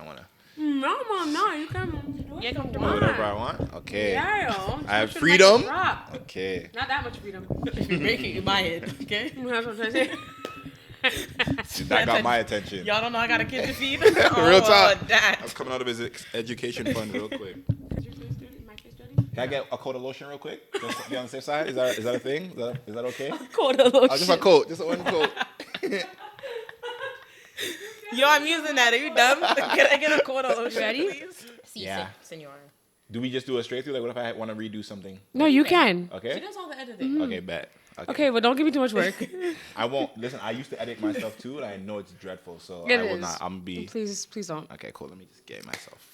don't want to. No, Mom, no. You can do whatever I want. Okay. Yeah, I have freedom. Okay. Not that much freedom. If you make it, you buy it. Okay. That's what I'm trying to say. That got my attention. Y'all don't know I got a kid to feed. Real talk. That. I was coming out of his education fund real quick. Is your face dirty? My face dirty? Can I get a coat of lotion real quick? Just to be on the safe side? Is that a thing? Is that okay? Coat of lotion. Just a coat. Just one coat. Yo, I'm using that. Are you dumb? Can I get a quarter lotion, Ready? please? Yeah. Senora. Do we just do it straight through? Like, what if I want to redo something? No, you can. Okay. She does all the editing. Okay, bet. Okay, but don't give me too much work. I won't. Listen, I used to edit my stuff too, and I know it's dreadful, so It I will is. not. I'm be. Please don't. Okay, cool. Let me just get it myself.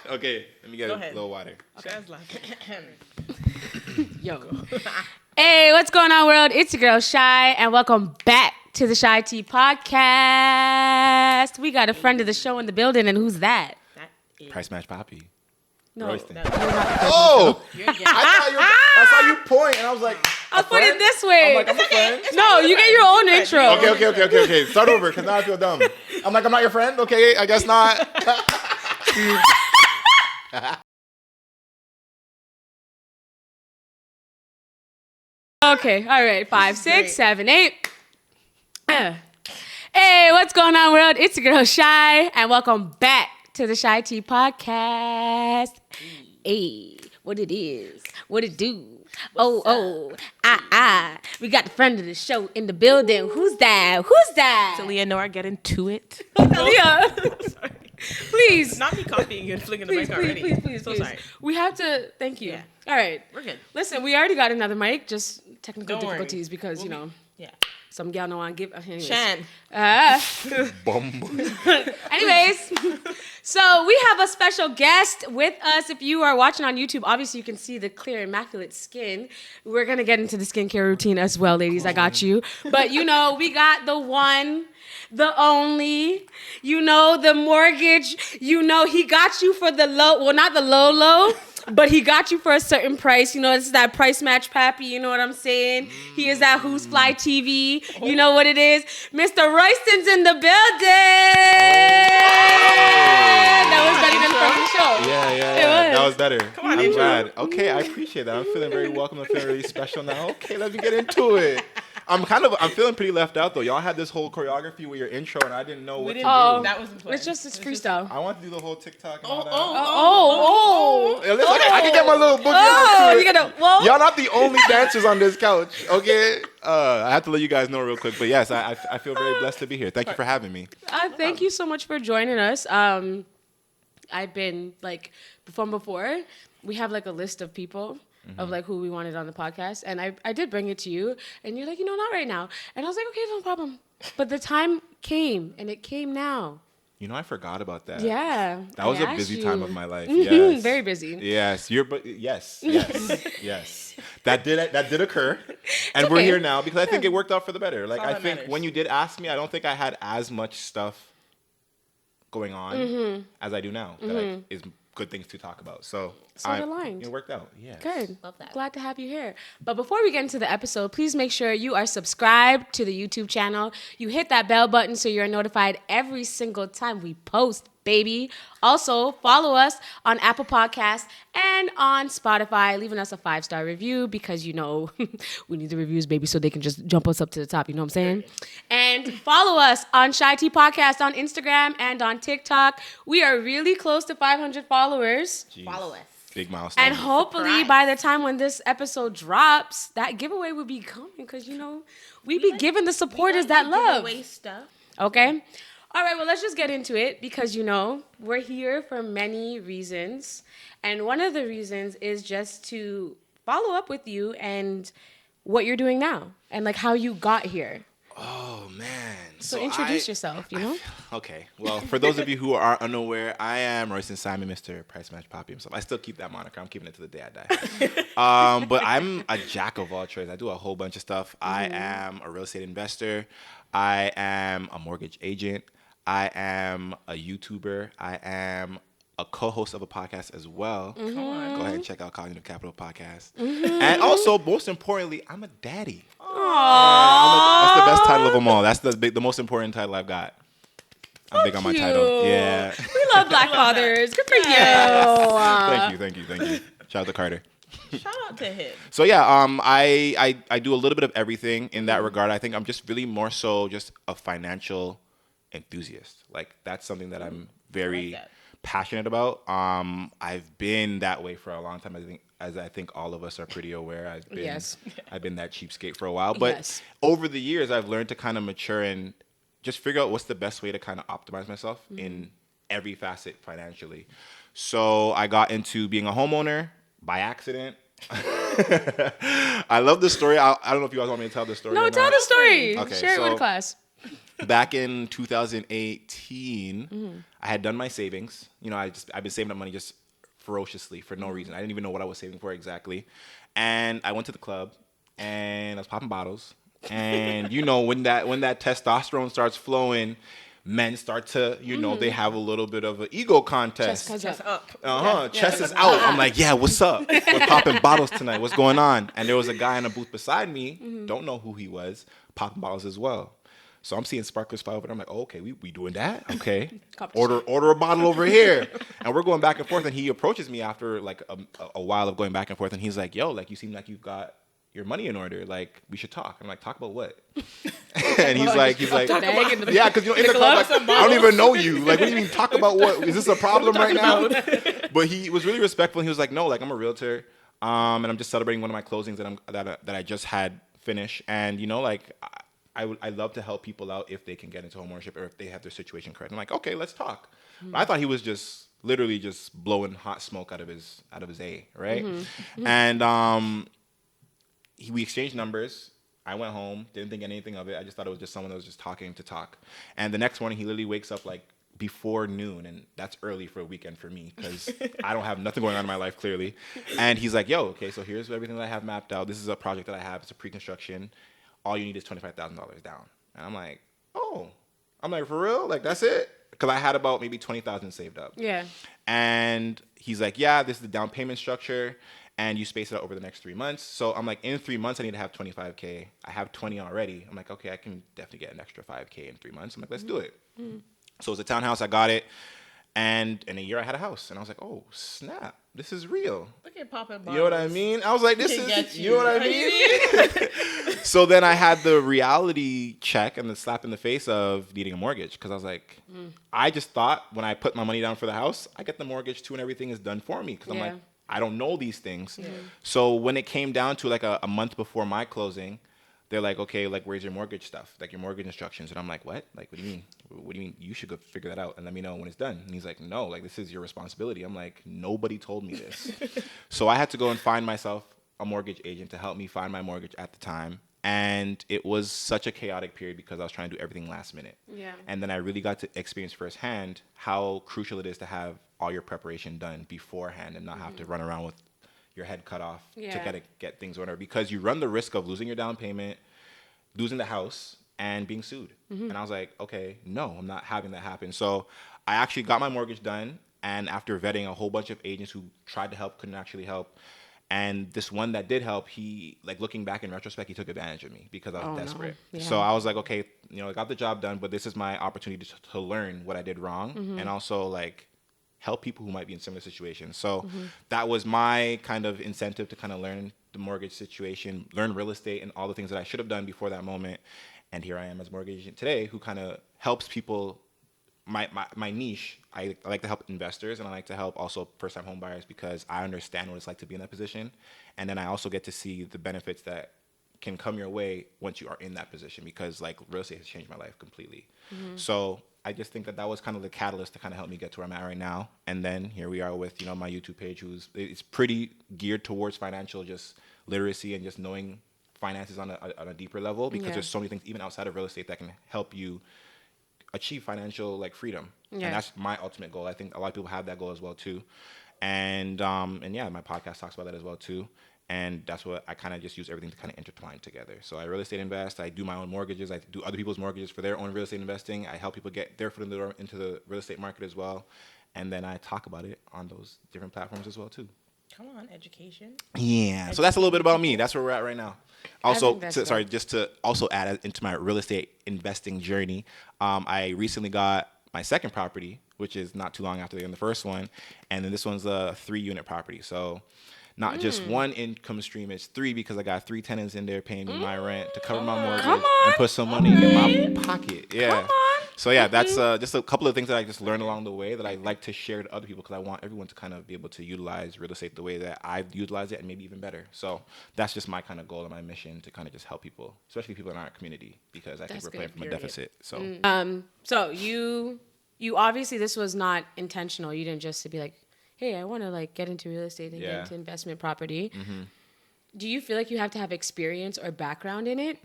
Okay, let me get Go a ahead. little water. Shaz laughing. Yo. Hey, what's going on, world? It's your girl, Shy, and welcome back to the CheyTea podcast. We got a friend of the show in the building, and who's that? That is. Price match Poppy. No, Royston. you're not the person. Oh! You're getting I saw you point, and I was like, I'll put it this way. I'm like, I'm a friend. No, you get your own intro. Okay. Start over, because now I feel dumb. I'm like, I'm not your friend? Okay, I guess not. Okay, all right. 5, 6, 7, 8. Hey, what's going on, world? It's your girl, Shy, and welcome back to the CheyTea podcast. Hey, what it is, what it do. We got the friend of the show in the building. Who's that? So Leonora, get into it. Leah. Please. Not me copying you and flinging the mic already. Please. So sorry. We have to, thank you. Yeah. All right. We're good. Listen, we already got another mic, just technical Don't worry. difficulties because, Yeah. some gal don't want to give. Anyways. Shan. Anyways, so we have a special guest with us. If you are watching on YouTube, obviously you can see the clear, immaculate skin. We're going to get into the skincare routine as well, ladies. I got you. But, we got the one, the only, the mortgage. He got you for the low, well, not the low, but he got you for a certain price. This is that price match Pappy. You know what I'm saying? He is that Who's Fly TV. You know what it is? Mr. Royston's in the building. That was better than from the show. Yeah. That was better. Come on, I'm intro. glad. Okay, I appreciate that. I'm feeling very welcome. I'm feeling really special now. Okay, let me get into it. I'm feeling pretty left out though. Y'all had this whole choreography with your intro, and I didn't know what to do. That was important. It's freestyle. I want to do the whole TikTok and all that. Oh. Listen, I can get my little boogie Oh, on you gotta, well. Y'all not the only dancers on this couch, okay? I have to let you guys know real quick, but yes, I feel very blessed to be here. Thank you for having me. Thank you so much for joining us. I've been before. We have a list of people of who we wanted on the podcast, and I did bring it to you, and you're like, not right now, and I was like, okay, no problem. But the time came, and it came now. I forgot about that. Yeah, That was I a busy asked time you. of my life. Mhm, Yes. very busy. Yes, yes. That did occur, and we're okay. here now because I think it worked out for the better. all I that think matters. when you did ask me, I don't think I had as much stuff going on as I do now. That is good things to talk about. So it aligned. It worked out. Yeah. Good. Love that. Glad to have you here. But before we get into the episode, please make sure you are subscribed to the YouTube channel. You hit that bell button so you're notified every single time we post, baby. Also, follow us on Apple Podcasts and on Spotify, leaving us a 5-star review because, we need the reviews, baby, so they can just jump us up to the top. You know what I'm saying? And follow us on CheyTea Podcast on Instagram and on TikTok. We are really close to 500 followers. Jeez. Follow us. Big milestone. And hopefully Surprise. by the time when this episode drops, that giveaway will be coming because, we be giving the supporters that love. Giveaway stuff. Okay? All right, well, let's just get into it because, we're here for many reasons. And one of the reasons is just to follow up with you and what you're doing now and, how you got here. Oh, man. So introduce yourself, Okay. Well, for those of you who are unaware, I am Royston Simon, Mr. Price Match Poppy himself. I still keep that moniker. I'm keeping it to the day I die. But I'm a jack of all trades. I do a whole bunch of stuff. I am a real estate investor. I am a mortgage agent. I am a YouTuber. I am a co-host of a podcast as well. Go ahead and check out Cognitive Capital Podcast. And also, most importantly, I'm a daddy. That's the best title of them all. That's the most important title I've got. I'm big on my title. Yeah. We love Black fathers. Good for you. Thank you. Shout out to Carter. Shout out to him. So yeah, I do a little bit of everything in that regard. I think I'm just really more so just a financial enthusiast. Like that's something that I'm very passionate about. I've been that way for a long time. I think all of us are pretty aware. I've been that cheapskate for a while. But over the years, I've learned to kind of mature and just figure out what's the best way to kind of optimize myself in every facet financially. So I got into being a homeowner by accident. I love this story. I don't know if you guys want me to tell the story. No, tell the story. Okay, share it with class. Back in 2018, I had done my savings. You know, I've been saving up money just ferociously for no reason. I didn't even know what I was saving for exactly. And I went to the club and I was popping bottles. And you know, when that testosterone starts flowing, men start to, you know, they have a little bit of an ego contest. Chest up. Chest is out. I'm like, yeah, what's up? We're popping bottles tonight. What's going on? And there was a guy in a booth beside me, don't know who he was, popping bottles as well. So I'm seeing sparklers fly over there. I'm like, oh, okay, we doing that? Okay. Order a bottle over here. And we're going back and forth. And he approaches me after like a while of going back and forth. And he's like, yo, like you seem like you've got your money in order. Like we should talk. I'm like, talk about what? And he's like, yeah, because you know in the club, like, I don't even know you. Like, what do you mean talk about what? Is this a problem right now? But he was really respectful. And he was like, no, like I'm a realtor, and I'm just celebrating one of my closings that I just had finished. And you know, like I love to help people out if they can get into homeownership or if they have their situation correct. I'm like, okay, let's talk. But I thought he was just literally just blowing hot smoke out of his A, right? And we exchanged numbers. I went home, didn't think anything of it. I just thought it was just someone that was just talking to talk. And the next morning, he literally wakes up like before noon, and that's early for a weekend for me because I don't have nothing going on in my life, clearly. And he's like, yo, okay, so here's everything that I have mapped out. This is a project that I have. It's a pre-construction. All you need is $25,000 down. And I'm like, oh. I'm like, for real? Like, that's it? Because I had about maybe $20,000 saved up. Yeah. And he's like, yeah, this is the down payment structure. And you space it out over the next 3 months. So I'm like, in 3 months, I need to have $25K. I have 20 already. I'm like, okay, I can definitely get an extra $5K in 3 months. I'm like, let's do it. So it was a townhouse. I got it. And in a year, I had a house. And I was like, oh, snap. This is real. Look at popping bottles. You know what I mean? I was like, this is, you know what I mean? So then I had the reality check and the slap in the face of needing a mortgage. Because I was like, I just thought when I put my money down for the house, I get the mortgage too and everything is done for me. Because I'm like, I don't know these things. So when it came down to like a month before my closing, they're like, okay, like, where's your mortgage stuff? Like, your mortgage instructions. And I'm like, what? Like, what do you mean? What do you mean? You should go figure that out and let me know when it's done. And he's like, no, like, this is your responsibility. I'm like, nobody told me this. So I had to go and find myself a mortgage agent to help me find my mortgage at the time. And it was such a chaotic period because I was trying to do everything last minute. Yeah. And then I really got to experience firsthand how crucial it is to have all your preparation done beforehand and not have to run around with your head cut off to get things ordered, because you run the risk of losing your down payment, losing the house, and being sued. And I was like, okay, no, I'm not having that happen. So I actually got my mortgage done, and after vetting a whole bunch of agents who tried to help, couldn't actually help, and this one that did help, he, like, looking back in retrospect, he took advantage of me because I was desperate. No. Yeah. So I was like, okay, you know, I got the job done, but this is my opportunity to learn what I did wrong, and also, like, help people who might be in similar situations. So that was my kind of incentive to kind of learn the mortgage situation, learn real estate and all the things that I should have done before that moment. And here I am as a mortgage agent today who kind of helps people. My niche, I like to help investors, and I like to help also first-time home buyers because I understand what it's like to be in that position. And then I also get to see the benefits that can come your way once you are in that position, because, like, real estate has changed my life completely. So I just think that was kind of the catalyst to kind of help me get to where I'm at right now. And then here we are with, you know, my YouTube page, it's pretty geared towards financial just literacy and just knowing finances on a deeper level, because there's so many things even outside of real estate that can help you achieve financial, like, freedom. And that's my ultimate goal. I think a lot of people have that goal as well too. And yeah, my podcast talks about that as well too. And that's what I kind of just use everything to kind of intertwine together. So I real estate invest. I do my own mortgages. I do other people's mortgages for their own real estate investing. I help people get their foot in the door into the real estate market as well. And then I talk about it on those different platforms as well too. Come on, education. Yeah. So that's a little bit about me. That's where we're at right now. Also, just to also add into my real estate investing journey, I recently got my second property, which is not too long after the first one, and then this one's a 3-unit property. So not just one income stream, it's 3 because I got 3 tenants in there paying me my rent to cover my mortgage and put some money in my pocket. Yeah. So yeah, that's just a couple of things that I just learned along the way that I like to share to other people because I want everyone to kind of be able to utilize real estate the way that I've utilized it and maybe even better. So that's just my kind of goal and my mission to kind of just help people, especially people in our community, because I think we're playing from a deficit. So So you obviously this was not intentional. You didn't just be like, hey, I want to like get into real estate and get into investment property. Do you feel like you have to have experience or background in it?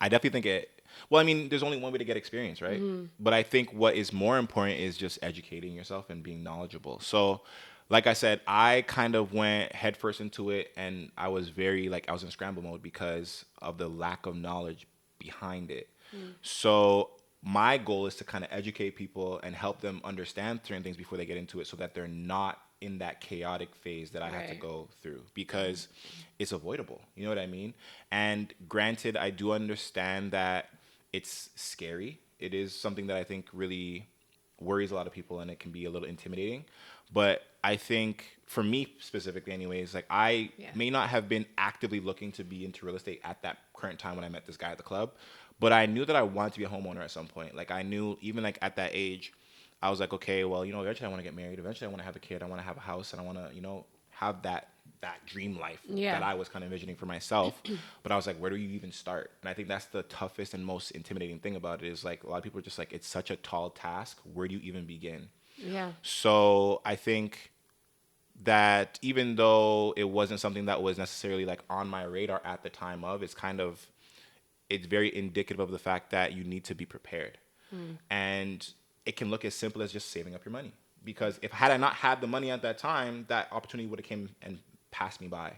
I definitely think it. Well, I mean, there's only one way to get experience, right? But I think what is more important is just educating yourself and being knowledgeable. So, like I said, I kind of went headfirst into it, and I was very I was in scramble mode because of the lack of knowledge behind it. So my goal is to kind of educate people and help them understand certain things before they get into it so that they're not in that chaotic phase that I have to go through, because it's avoidable. You know what I mean? And granted, I do understand that it's scary. It is something that I think really worries a lot of people, and it can be a little intimidating. But I think for me specifically anyways, like I may not have been actively looking to be into real estate at that current time when I met this guy at the club, but I knew that I wanted to be a homeowner at some point. Like I knew even like at that age, I was like, okay, well, you know, eventually I want to get married. Eventually I want to have a kid. I want to have a house, and I want to, you know, have that dream life that I was kind of envisioning for myself. But I was like, where do you even start? And I think that's the toughest and most intimidating thing about it is like a lot of people are just like, it's such a tall task. Where do you even begin? Yeah. So I think that even though it wasn't something that was necessarily like on my radar at the time of, it's very indicative of the fact that you need to be prepared. And it can look as simple as just saving up your money. Because had I not had the money at that time, that opportunity would have came and passed me by.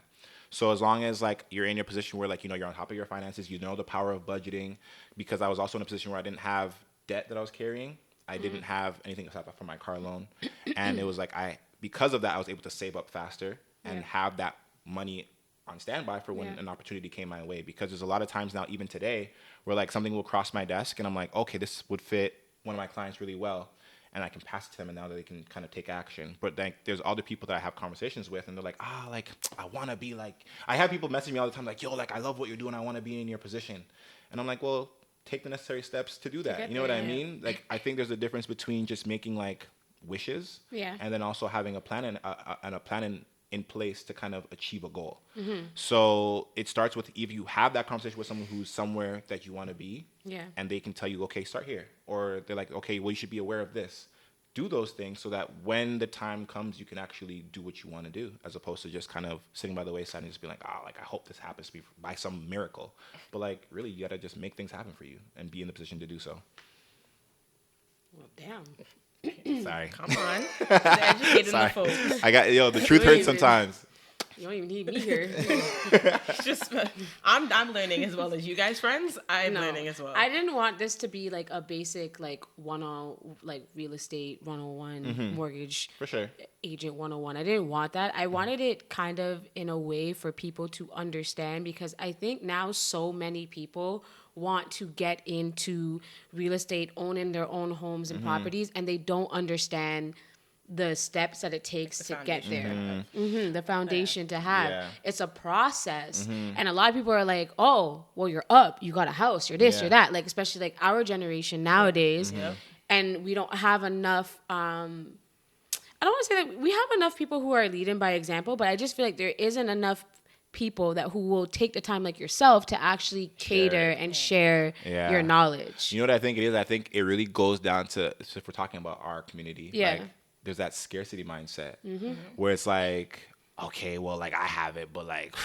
So as long as like you're in your position where like, you know, you're on top of your finances, you know the power of budgeting, because I was also in a position where I didn't have debt that I was carrying. I didn't have anything except for my car loan. And it was like because of that, I was able to save up faster and have that money on standby for when an opportunity came my way. Because there's a lot of times now, even today, where like something will cross my desk and I'm like, okay, this would fit one of my clients really well. And I can pass it to them, and now they can kind of take action. But like, there's other people that I have conversations with, and they're like, like, I want to be like, I have people message me all the time, like, yo, like, I love what you're doing. I want to be in your position. And I'm like, well, take the necessary steps to do that. You know what I mean? Like, I think there's a difference between just making like wishes and then also having a plan and a plan in place to kind of achieve a goal. So it starts with, if you have that conversation with someone who's somewhere that you want to be, and they can tell you, okay, start here. Or they're like, okay, well, you should be aware of this. Do those things so that when the time comes, you can actually do what you want to do, as opposed to just kind of sitting by the wayside and just being like, like, I hope this happens to me by some miracle. But like, really, you got to just make things happen for you and be in the position to do so. Well, damn. Sorry. Come on. Educating the folks. The truth hurts sometimes. You don't even need me here. Just, I'm learning as well as you guys, friends. I'm learning as well. I didn't want this to be like a basic like real estate 101 mortgage for sure agent 101. I didn't want that. I wanted it kind of in a way for people to understand, because I think now so many people want to get into real estate, owning their own homes and properties, and they don't understand the steps that it takes to get there. The foundation to have. It's a process. And a lot of people are like, oh, well, you're up, you got a house, you're this, you're that. Like, especially like our generation nowadays. And we don't have enough, I don't want to say that we have enough people who are leading by example, but I just feel like there isn't enough people who will take the time like yourself to actually cater and share your knowledge. You know what I think it is? I think it really goes down to, if we're talking about our community, like, there's that scarcity mindset where it's like, okay, well, like I have it, but like,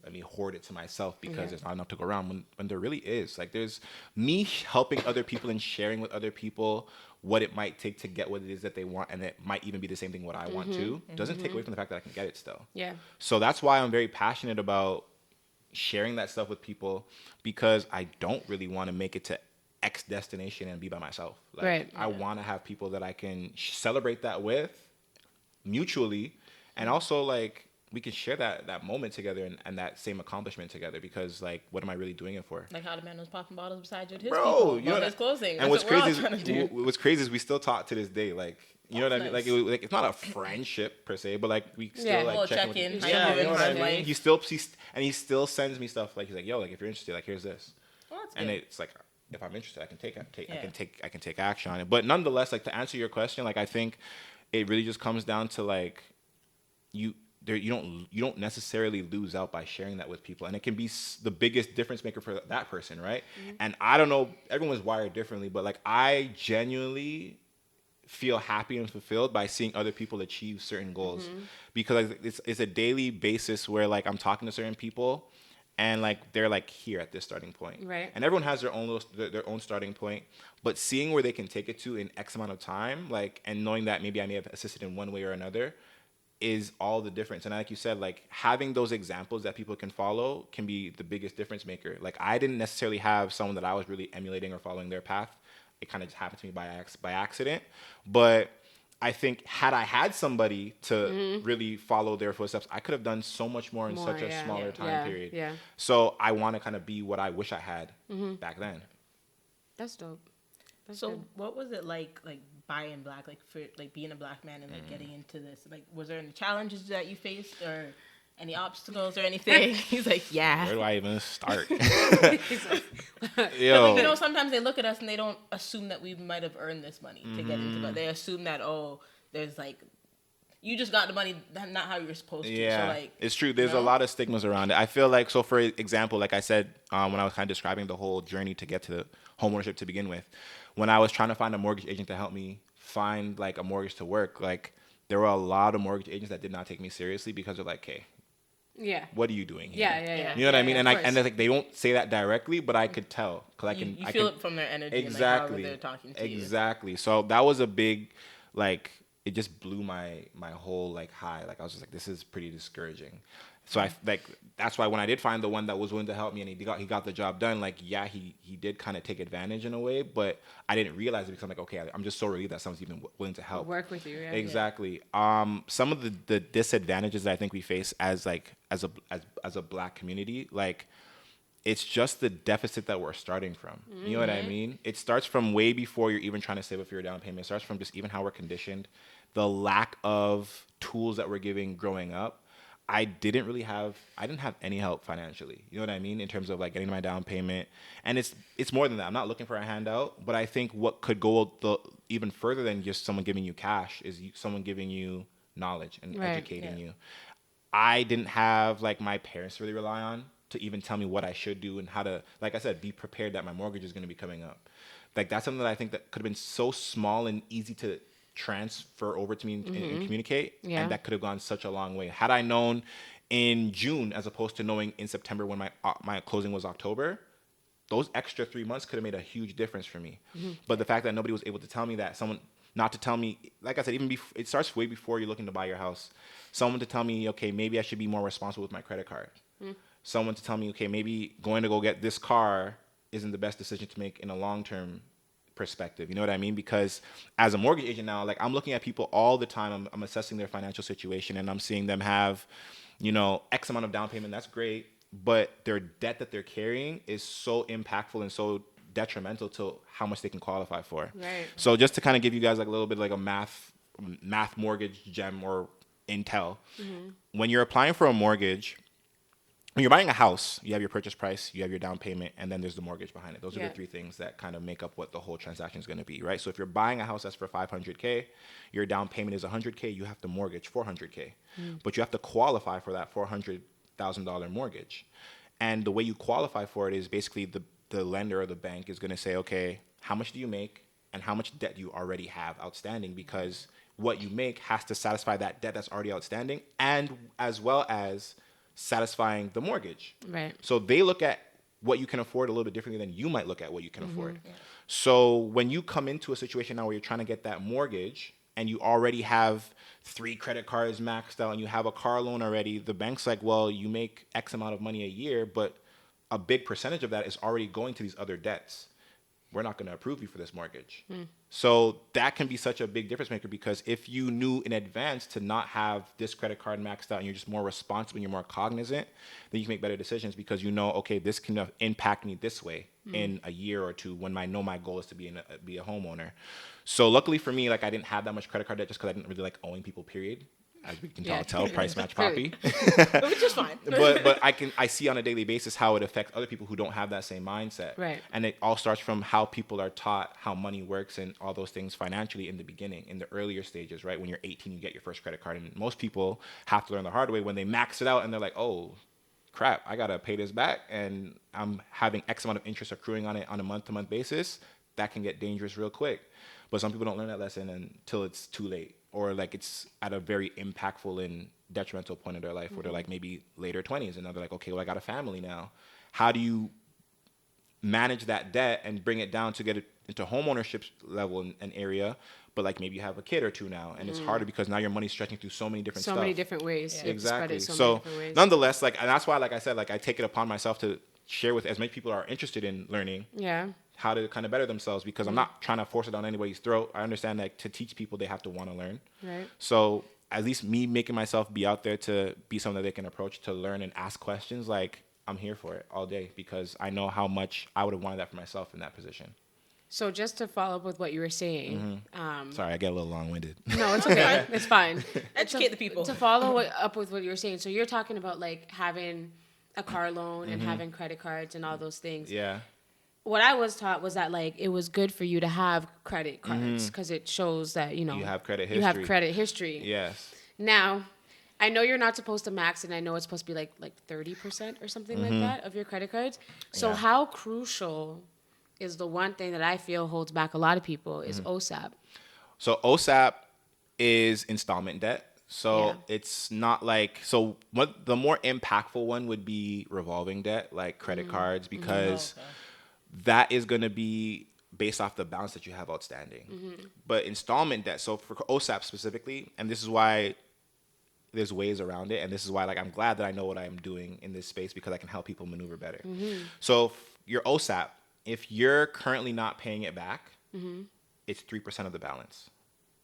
let me hoard it to myself because there's not enough to go around, when there really is. Like, there's me helping other people and sharing with other people what it might take to get what it is that they want, and it might even be the same thing what I want to. Doesn't take away from the fact that I can get it still. So that's why I'm very passionate about sharing that stuff with people, because I don't really want to make it to X destination and be by myself. Like, I want to have people that I can celebrate that with mutually, and also like we can share that moment together and that same accomplishment together, because like, what am I really doing it for? Like how the man was popping bottles beside you at his Bro, people, you know his closing. And That's what's what we're all crazy trying to do. what's crazy is we still talk to this day. Like, you know what I mean? Nice. Like it's not a friendship per se, but like we still Yeah. like Well, check check in. in, With, how you yeah, you doing, know what how's I mean? life? He still sends me stuff like, he's like, yo, like if you're interested, like here's this. Well, that's And good. it's like, if I'm interested, I can take action on it. But nonetheless, like to answer your question, like I think it really just comes down to like you don't necessarily lose out by sharing that with people, and it can be the biggest difference maker for that person, right? And I don't know, everyone's wired differently, but like I genuinely feel happy and fulfilled by seeing other people achieve certain goals, because like, it's a daily basis where like I'm talking to certain people and like they're like here at this starting point, Right. and everyone has their own starting point, but seeing where they can take it to in X amount of time, like, and knowing that maybe I may have assisted in one way or another is all the difference. And like you said, like having those examples that people can follow can be the biggest difference maker. Like I didn't necessarily have someone that I was really emulating or following their path. It kind of just happened to me by accident. But I think had I had somebody to really follow their footsteps, I could have done so much more in such a smaller time period. Yeah. So I want to kind of be what I wish I had back then. That's dope. That's So good. what was it like buying black, like for like being a black man and like getting into this? Like, was there any challenges that you faced or any obstacles or anything? He's like, yeah. Where do I even start? He's like, Yo. You know, sometimes they look at us and they don't assume that we might have earned this money to get into it. They assume that, oh, there's like, you just got the money, that's not how you were supposed to. Yeah, So like, it's true. There's you a know? lot of stigmas around it. I feel like, so for example, like I said, when I was kind of describing the whole journey to get to homeownership to begin with, when I was trying to find a mortgage agent to help me find like a mortgage to work, like there were a lot of mortgage agents that did not take me seriously because they're like, hey, yeah. what are you doing here? Yeah. You know what I mean? Yeah, And of like, and course. like they don't say that directly, but I could tell because You I feel can, it from their energy exactly, and like how they're talking to you. exactly. So that was a big, like, it just blew my whole like high. Like I was just like, this is pretty discouraging. So I like, that's why when I did find the one that was willing to help me and he got the job done, like yeah, he did kind of take advantage in a way, but I didn't realize it because I'm like, okay, I'm just so relieved that someone's even willing to help. Work with you. Yeah. Exactly. Some of the disadvantages that I think we face as a black community, like it's just the deficit that we're starting from. You know what I mean? It starts from way before you're even trying to save up for your down payment. It starts from just even how we're conditioned, the lack of tools that we're giving growing up. I didn't have any help financially. You know what I mean? In terms of like getting my down payment. And it's more than that. I'm not looking for a handout, but I think what could go even further than just someone giving you cash is someone giving you knowledge and educating you. I didn't have like my parents to really rely on to even tell me what I should do and how to, like I said, be prepared that my mortgage is going to be coming up. Like that's something that I think that could have been so small and easy to transfer over to me and communicate, and that could have gone such a long way. Had I known in June as opposed to knowing in September when my closing was October, those extra 3 months could have made a huge difference for me. But the fact that nobody was able to tell me that, not to tell me, like I said, even it starts way before you're looking to buy your house. Someone to tell me, okay, maybe I should be more responsible with my credit card. Someone to tell me, okay, maybe going to go get this car isn't the best decision to make in a long-term perspective. You know what I mean? Because as a mortgage agent now, like I'm looking at people all the time. I'm assessing their financial situation and I'm seeing them have, X amount of down payment. That's great. But their debt that they're carrying is so impactful and so detrimental to how much they can qualify for. Right. So just to kind of give you guys like a little bit like a math mortgage gem or intel, when you're applying for a mortgage, when you're buying a house, you have your purchase price, you have your down payment, and then there's the mortgage behind it. Those are the three things that kind of make up what the whole transaction is going to be, right? So if you're buying a house that's for $500K, your down payment is $100K, you have to mortgage $400K. But you have to qualify for that $400,000 mortgage. And the way you qualify for it is basically the lender or the bank is going to say, okay, how much do you make and how much debt you already have outstanding, because what you make has to satisfy that debt that's already outstanding and as well as satisfying the mortgage. Right. So they look at what you can afford a little bit differently than you might look at what you can afford. Yeah. So when you come into a situation now where you're trying to get that mortgage and you already have 3 credit cards maxed out and you have a car loan already, the bank's like, well, you make X amount of money a year, but a big percentage of that is already going to these other debts. we're not going to approve you for this mortgage. So that can be such a big difference maker, because if you knew in advance to not have this credit card maxed out and you're just more responsible and you're more cognizant, then you can make better decisions, because you know, okay, this can impact me this way in a year or two when I know my goal is to be a homeowner. So luckily for me, like I didn't have that much credit card debt just because I didn't really like owing people, period. As we can tell, price match Poppy. Which is fine. but I see on a daily basis how it affects other people who don't have that same mindset. Right. And it all starts from how people are taught how money works and all those things financially in the beginning, in the earlier stages, right? When you're 18, you get your first credit card. And most people have to learn the hard way when they max it out and they're like, oh, crap, I got to pay this back. And I'm having X amount of interest accruing on it on a month-to-month basis. That can get dangerous real quick. But some people don't learn that lesson until it's too late, or like it's at a very impactful and detrimental point in their life where they're like maybe later 20s and now they're like, okay, well, I got a family now. How do you manage that debt and bring it down to get it into homeownership level and area? But like maybe you have a kid or two now, and it's harder because now your money's stretching through so many different So stuff. many different ways. Yeah. You have to spread Exactly. it so many So different ways. nonetheless, like, and that's why, like I said, like I take it upon myself to share with as many people are interested in learning. Yeah. How to kind of better themselves, because I'm not trying to force it down anybody's throat. I understand that to teach people, they have to want to learn. Right. So at least me making myself be out there to be someone that they can approach to learn and ask questions, like I'm here for it all day, because I know how much I would have wanted that for myself in that position. So just to follow up with what you were saying. Sorry, I get a little long-winded. No, it's okay. It's fine. Educate the people. To follow up with what you were saying. So you're talking about like having a car loan and having credit cards and all those things. Yeah. What I was taught was that like it was good for you to have credit cards because it shows that you have credit history. You have credit history. Yes. Now, I know you're not supposed to max, and I know it's supposed to be like 30% or something like that of your credit cards. So Yeah. how crucial is the one thing that I feel holds back a lot of people is OSAP. So OSAP is installment debt. So Yeah. it's not like, so what the more impactful one would be revolving debt, like credit cards, because that is going to be based off the balance that you have outstanding. But installment debt, so for OSAP specifically, and this is why there's ways around it, and this is why like I'm glad that I know what I'm doing in this space, because I can help people maneuver better. So your OSAP, if you're currently not paying it back, it's 3% of the balance.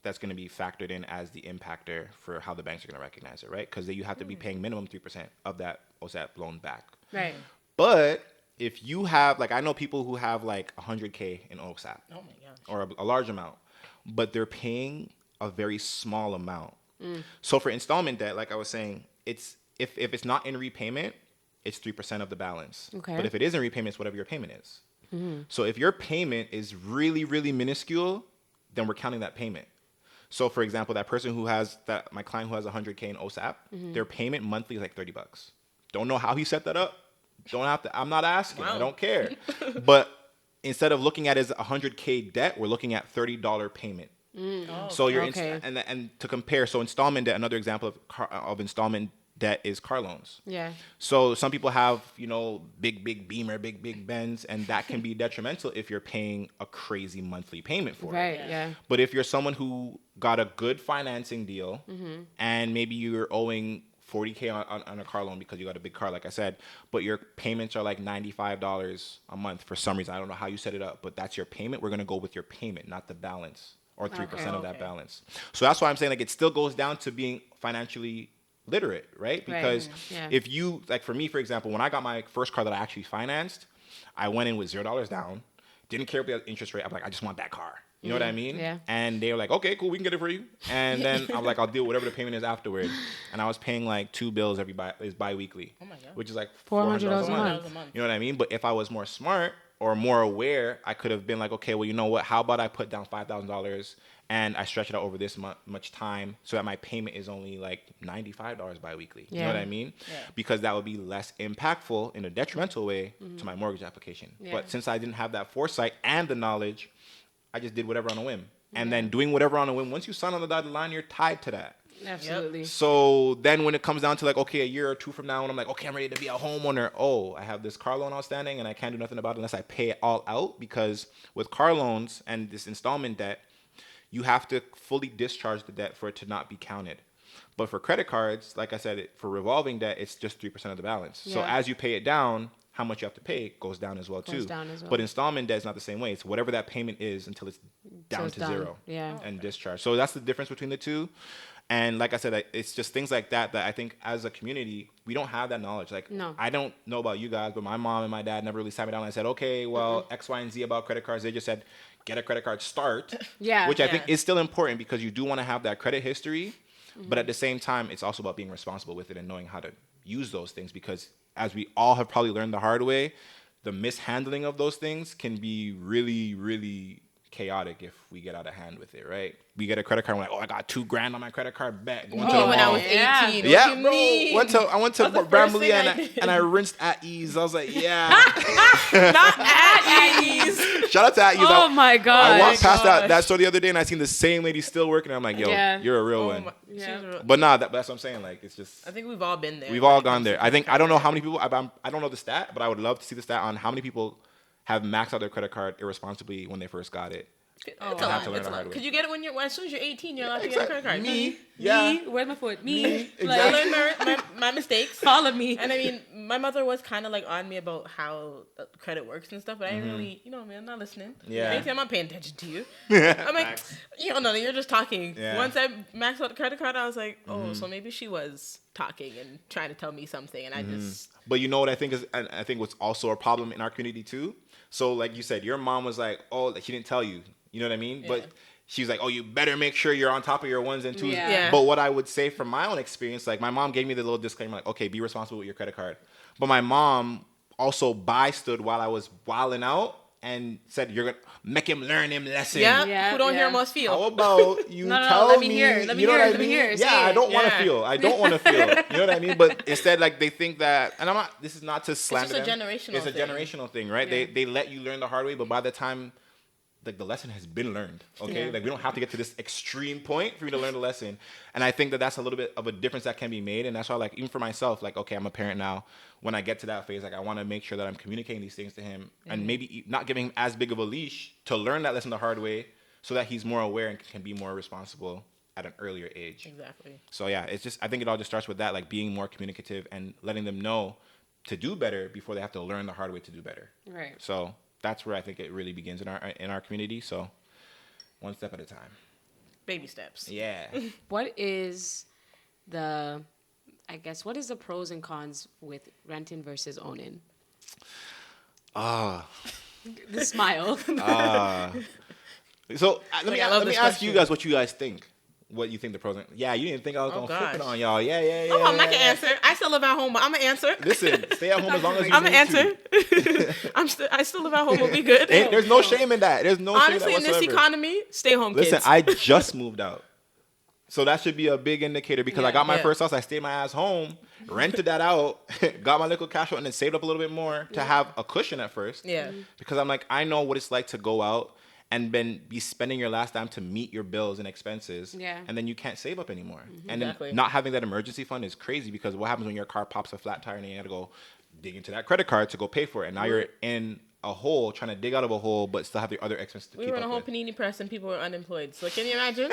That's going to be factored in as the impactor for how the banks are going to recognize it, right? Because you have to be paying minimum 3% of that OSAP loan back. Right. But if you have, like, I know people who have like 100K in OSAP Oh my gosh. or a large amount, but they're paying a very small amount. So for installment debt, like I was saying, it's if it's not in repayment, it's 3% of the balance. Okay. But if it is in repayment, it's whatever your payment is. So if your payment is really, really minuscule, then we're counting that payment. So for example, that person who has that, my client who has 100K in OSAP, their payment monthly is like $30. Don't know how he set that up. Don't have to. I'm not asking. I don't care. But instead of looking at it as 100K debt, we're looking at $30 payment. So you're Okay. and to compare, so installment debt. Another example of installment debt is car loans. Yeah. So some people have, big Beamer, big Benz, and that can be detrimental if you're paying a crazy monthly payment for it. Right. Yeah. But if you're someone who got a good financing deal and maybe you're owing 40K on a car loan because you got a big car, like I said, but your payments are like $95 a month for some reason. I don't know how you set it up, but that's your payment. We're going to go with your payment, not the balance or 3% of that balance. So that's why I'm saying like it still goes down to being financially literate, right? Because if you, like for me, for example, when I got my first car that I actually financed, I went in with $0 down, didn't care about the interest rate. I'm like, I just want that car. You know what I mean? Yeah. And they were like, okay, cool, we can get it for you. And then I'm like, I'll deal with whatever the payment is afterward. And I was paying like 2 bills is bi-weekly, Oh my God. which is like $400 $400 a month. You know what I mean? But if I was more smart or more aware, I could have been like, okay, well, you know what? How about I put down $5,000 and I stretch it out over this much time so that my payment is only like $95 bi-weekly. You know what I mean? Yeah. Because that would be less impactful in a detrimental way to my mortgage application. Yeah. But since I didn't have that foresight and the knowledge, I just did whatever on a whim. And then doing whatever on a whim, once you sign on the dotted line, you're tied to that. Absolutely. So then when it comes down to like, okay, a year or two from now, and I'm like, okay, I'm ready to be a homeowner. Oh, I have this car loan outstanding and I can't do nothing about it unless I pay it all out, because with car loans and this installment debt, you have to fully discharge the debt for it to not be counted. But for credit cards, like I said, for revolving debt, it's just 3% of the balance. So Yeah. as you pay it down, how much you have to pay goes down as well too. down as well. But installment debt is not the same way. It's whatever that payment is until it's down to zero. Yeah. And discharge. So that's the difference between the two. And like I said, it's just things like that I think as a community, we don't have that knowledge. Like, No. I don't know about you guys, but my mom and my dad never really sat me down and said, okay, well, X, Y, and Z about credit cards. They just said, get a credit card, start. Yeah. Which I Yeah. think is still important because you do want to have that credit history. But at the same time, it's also about being responsible with it and knowing how to use those things, because as we all have probably learned the hard way, the mishandling of those things can be really, really chaotic if we get out of hand with it, right? We get a credit card, we're like, oh, I got $2,000 on my credit card bet. Going to the when I mall. was 18. Yeah. What Yeah, you bro. mean? I went to That's the first Bramley thing I did. and I rinsed at ease. I was like, yeah. Not at ease. Shout out to at ease. Oh my God. I walked past gosh. that store the other day and I seen the same lady still working. I'm like, yo, Yeah. you're a real Oh one. my, Yeah. she's real- But nah, that's what I'm saying. Like, it's just, I think we've all been there. we've when all it gone comes to there. I think, credit I don't know cards. how many people, I don't know the stat, but I would love to see the stat on how many people have maxed out their credit card irresponsibly when they first got it. It's Oh, a I have lot. to learn It's the a hard lot. way. Because you get it as soon as you're 18, you're allowed to get a credit card. Me, yeah. Me, where's my foot? Me, Me, I like, learned my mistakes. follow me. And I mean, my mother was kind of like on me about how credit works and stuff, but I didn't really, man, I'm not listening. Yeah. Anything, I'm not paying attention to you. I'm like, no, you're just talking. Yeah. Once I maxed out the credit card, I was like, oh, so maybe she was talking and trying to tell me something, and I just. But you know what I think is, and I think what's also a problem in our community too. So like you said, your mom was like, oh, like, she didn't tell you. You know what I mean? Yeah. But she's like, oh, you better make sure you're on top of your ones and twos. Yeah. Yeah. But what I would say from my own experience, like my mom gave me the little disclaimer, like, okay, be responsible with your credit card. But my mom also stood while I was wilding out and said, you're going to make him learn him lesson. Yeah, Yeah, who don't yeah. hear must feel. How about you No, tell let me me, hear, let me you know hear, what I let me mean? hear, say Yeah, I it. don't want to Yeah. feel. I don't want to feel. You know what I mean? But instead, like, they think that, and this is not to slander just a them. generational It's a thing. generational thing, right? Yeah. They let you learn the hard way, but by the time, like, the lesson has been learned, okay? Yeah. Like, we don't have to get to this extreme point for you to learn the lesson. And I think that that's a little bit of a difference that can be made. And that's why, like, even for myself, like, okay, I'm a parent now. When I get to that phase, like, I want to make sure that I'm communicating these things to him and maybe not giving him as big of a leash to learn that lesson the hard way so that he's more aware and can be more responsible at an earlier age. Exactly. So, yeah, it's just, I think it all just starts with that, like, being more communicative and letting them know to do better before they have to learn the hard way to do better. Right. So that's where I think it really begins in our community. So one step at a time. Baby steps. Yeah. What is the pros and cons with renting versus owning? The smile. So let I love me this ask you question. guys what you guys think. What you think the pros and yeah, you didn't think I was Oh, gonna flip it gosh. on y'all. Yeah. Oh, I'm not gonna answer. I still live at home, but I'm gonna answer. Listen, stay at home as long as you I'm gonna need to. answer. I still live at home. We'll be good. There's no shame in that. There's no Honestly, shame in in that this whatsoever. economy, stay home, Listen, kids. I just moved out. So that should be a big indicator because I Yeah. got my Yeah. first house. I stayed my ass home, rented that out, got my little cash out, and then saved up a little bit more to have a cushion at first. Yeah. Because I'm like, I know what it's like to go out and then be spending your last dime to meet your bills and expenses. Yeah. And then you can't save up anymore. And then Exactly. not having that emergency fund is crazy because what happens when your car pops a flat tire and you got to go dig into that credit card to go pay for it. And now you're in a hole, trying to dig out of a hole, but still have the other expenses to We keep were in a up whole with. panini press and people were unemployed. So can you imagine?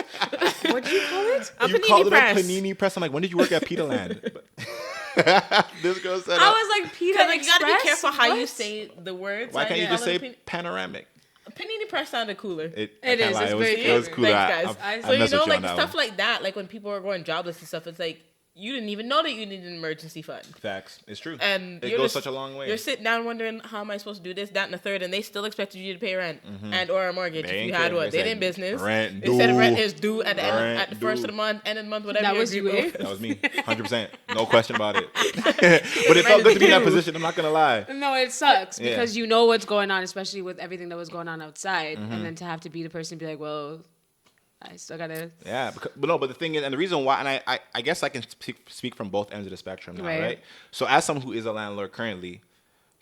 What do you call it? A You panini call it press. a panini press? I'm like, when did you work at Peter Land? This girl said, I was like, Peter Because like, you gotta be Express? careful how you What? say the words. why Like, can't you yeah, just I say love panoramic? panini press sounded cooler. I It can't is, lie, it's it was, very it was clever. cool. Thanks, guys. I So you messed know, with you like on that stuff one. like that, like when people are going jobless and stuff, it's like you didn't even know that you needed an emergency fund. Facts. It's true. And it you're goes just- such a long way. You're sitting down wondering how am I supposed to do this, that, and the third, and they still expected you to pay rent and or a mortgage They if ain't you had care. one. They They said didn't business. rent They said due. rent is due at the Rent at the first due. of the month, end of the month, whatever. That you was you, agree eh? with. That was me, 100%, no question about it. But it felt good to be in that position. I'm not gonna lie. No, it sucks Yeah. because you know what's going on, especially with everything that was going on outside, and then to have to be the person and be like, well, I still gotta. Yeah, but the thing is, and the reason why, and I guess I can speak from both ends of the spectrum now, Right. right? So as someone who is a landlord currently,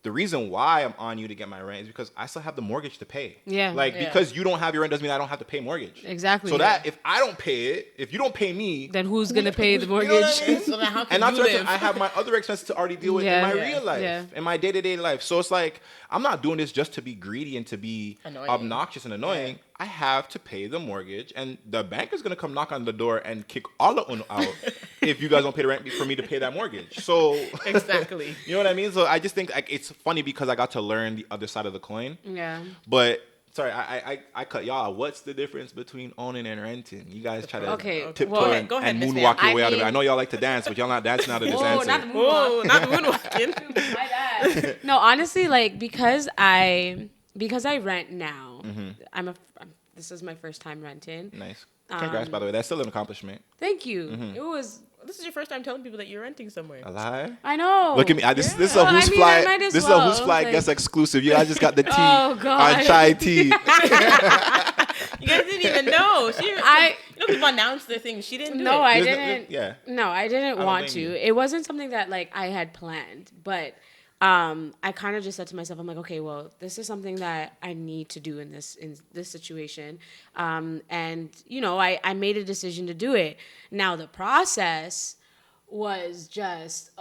the reason why I'm on you to get my rent is because I still have the mortgage to pay. Yeah. Like, Yeah. because you don't have your rent doesn't mean I don't have to pay mortgage. Exactly. So that if I don't pay it, if you don't pay me, Then who's gonna pay the you know what mortgage? I mean? So then how can And not you to mention, live? I have my other expenses to already deal with Yeah. in my Yeah. real life, Yeah. in my day-to-day life. So it's like, I'm not doing this just to be greedy and to be Annoying. obnoxious and annoying. I have to pay the mortgage, and the bank is going to come knock on the door and kick all of us out if you guys don't pay the rent for me to pay that mortgage. So Exactly. you know what I mean? So I just think like it's funny because I got to learn the other side of the coin. Yeah. But sorry, I cut y'all. What's the difference between owning and renting? You guys try to tiptoe well, and, go ahead, and Miss moonwalk Van. your way I out of it. mean- I know y'all like to dance, but y'all not dancing out of this Whoa, answer. not the Whoa, moonwalk. not moonwalking. My bad. No, honestly, like because I rent now. This is my first time renting. Nice. Congrats, by the way. That's still an accomplishment. Thank you. It was. This is your first time telling people that you're renting somewhere. A lie? I know. Look at me. This is a Well, I Who's mean, Fly. I might as This is well. a Who's Fly Like- guest exclusive. You guys just got the tea Oh, God. on CheyTea. You guys didn't even know. You know, people announce their things. She didn't do No, it. I There's no- didn't. yeah. No, I didn't don't want blame to. you. It wasn't something that like I had planned, but I kind of just said to myself, I'm like, okay, well, this is something that I need to do in this situation, and you know, I made a decision to do it. Now the process was just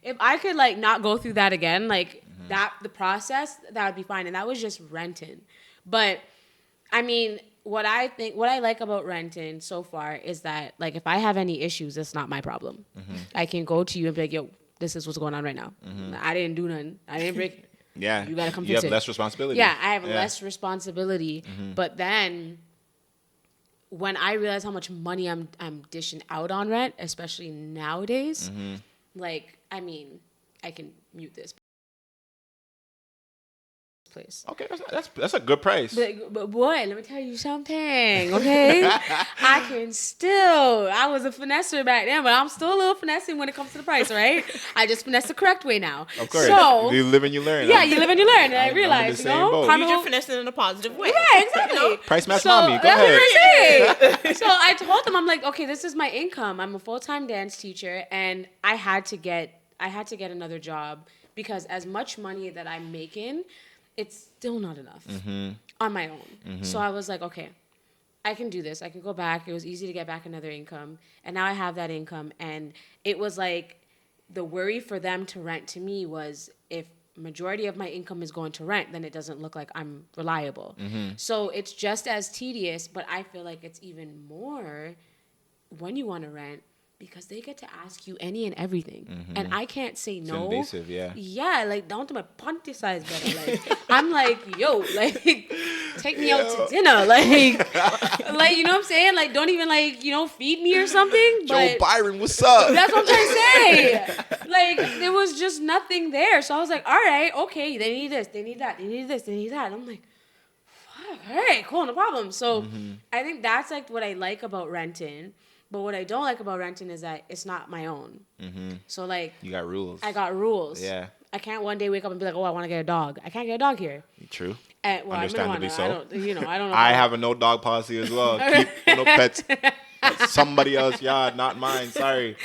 if I could like not go through that again, like the process, that would be fine, and that was just renting. But I mean, what I like about renting so far is that like if I have any issues, it's not my problem. I can go to you and be like, yo, this is what's going on right now. I didn't do nothing. I didn't break it. Yeah. You gotta come You fix have it. less responsibility. Yeah, I have less responsibility. But then when I realize how much money I'm dishing out on rent, especially nowadays, like I mean, I can mute this place. Okay, that's a good price. But boy, let me tell you something, okay? I was a finesser back then, but I'm still a little finessing when it comes to the price, right? I just finesse the correct way now. Of course. So, You live and you learn. yeah, you live and you learn. And I I'm in the realize, you same know, boat. You're finessing in a positive way. yeah, exactly. Price match So, mommy. Go that's ahead. what I'm saying. So I told them, I'm like, okay, this is my income. I'm a full-time dance teacher, and I had to get another job because as much money that I'm making, it's still not enough on my own. So I was like, okay, I can do this. I can go back. It was easy to get back another income, and now I have that income. And it was like the worry for them to rent to me was if majority of my income is going to rent, then it doesn't look like I'm reliable. So it's just as tedious, but I feel like it's even more when you want to rent because they get to ask you any and everything. And I can't say It's no. invasive, yeah. Yeah, like down to my panty size better. Like I'm like, yo, like take me out to dinner. Like you know what I'm saying? Like don't even like, you know, feed me or something. Joe But Byron, what's up? that's what I'm trying to say. Like there was just nothing there. So I was like, all right, okay, they need this, they need that, they need this, they need that. And I'm like, fuck, all right, cool, no problem. So I think that's like what I like about renting. But what I don't like about renting is that it's not my own. So like You got rules. I got rules. Yeah. I can't one day wake up and be like, oh, I want to get a dog. I can't get a dog here. True. And, well, Understandably so. I don't, you know, I don't know. I have a no dog policy as well. Keep no pets. That's somebody else's yard, not mine. Sorry.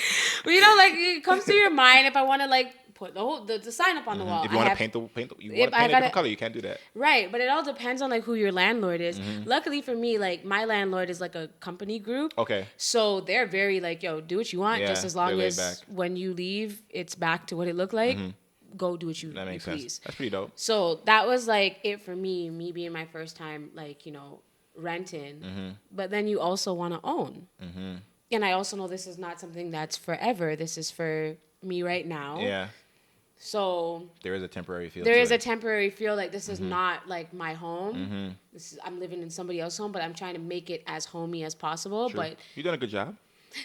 But you know, like it comes to your mind if I want to like put the sign up on the wall. If you want to paint you want to paint a different color, you can't do that. Right, but it all depends on like who your landlord is. Luckily for me, like my landlord is like a company group. Okay. So they're very like, yo, do what you want, Yeah, just as they're long laid as back. when you leave, it's back to what it looked like. Go do what you, That makes you sense. please. That's pretty dope. So that was like it for me being my first time, like, you know, renting. But then you also want to own. And I also know this is not something that's forever. This is for me right now. Yeah. So There is a temporary feel. there to is a it. temporary feel like this is not like my home. This is, I'm living in somebody else's home, but I'm trying to make it as homey as possible. True. But You're doing a good job.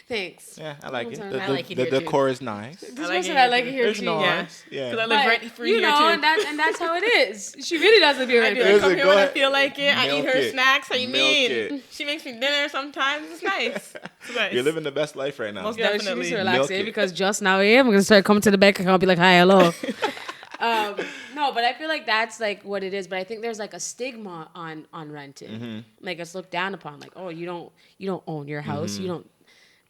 thanks. Yeah, I like it. I like it The here, too. decor is nice. This like person it I here like too. it here It's too. nice. Because I Yeah. live right free You here know, too. and that's how it is. She really does live here. I Right do. now. I Is come it? here Go when I ahead. feel like it. I eat Milk her it. snacks. How you Milk mean? it. She makes me dinner sometimes. It's nice. It's nice. You're living the best life right now. Most Yeah, she definitely. needs to relax Milk it it. because just now I'm gonna start coming to the back and I'll be like, hi, hello. No, but I feel like that's like what it is. But I think there's like a stigma on renting. Like it's looked down upon. Like, oh, you don't own your house. You don't.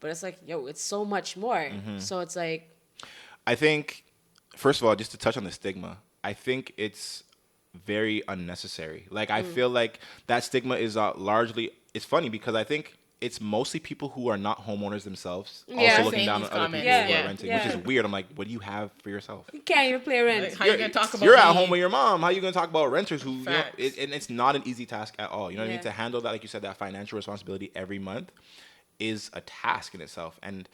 But it's like, yo, it's so much more. So it's like, I think, first of all, just to touch on the stigma, I think it's very unnecessary. Like, I feel like that stigma is largely, it's funny because I think it's mostly people who are not homeowners themselves Yeah. also looking Saying down these on other comments. people who Yeah, are renting, yeah. which is weird. I'm like, what do you have for yourself? you can't even pay rent. Like, how you gonna talk about You're at me? home with your mom. How you gonna talk about renters who, you know, Facts. and it's not an easy task at all. You know what I mean? Yeah. To handle that, like you said, that financial responsibility every month is a task in itself. And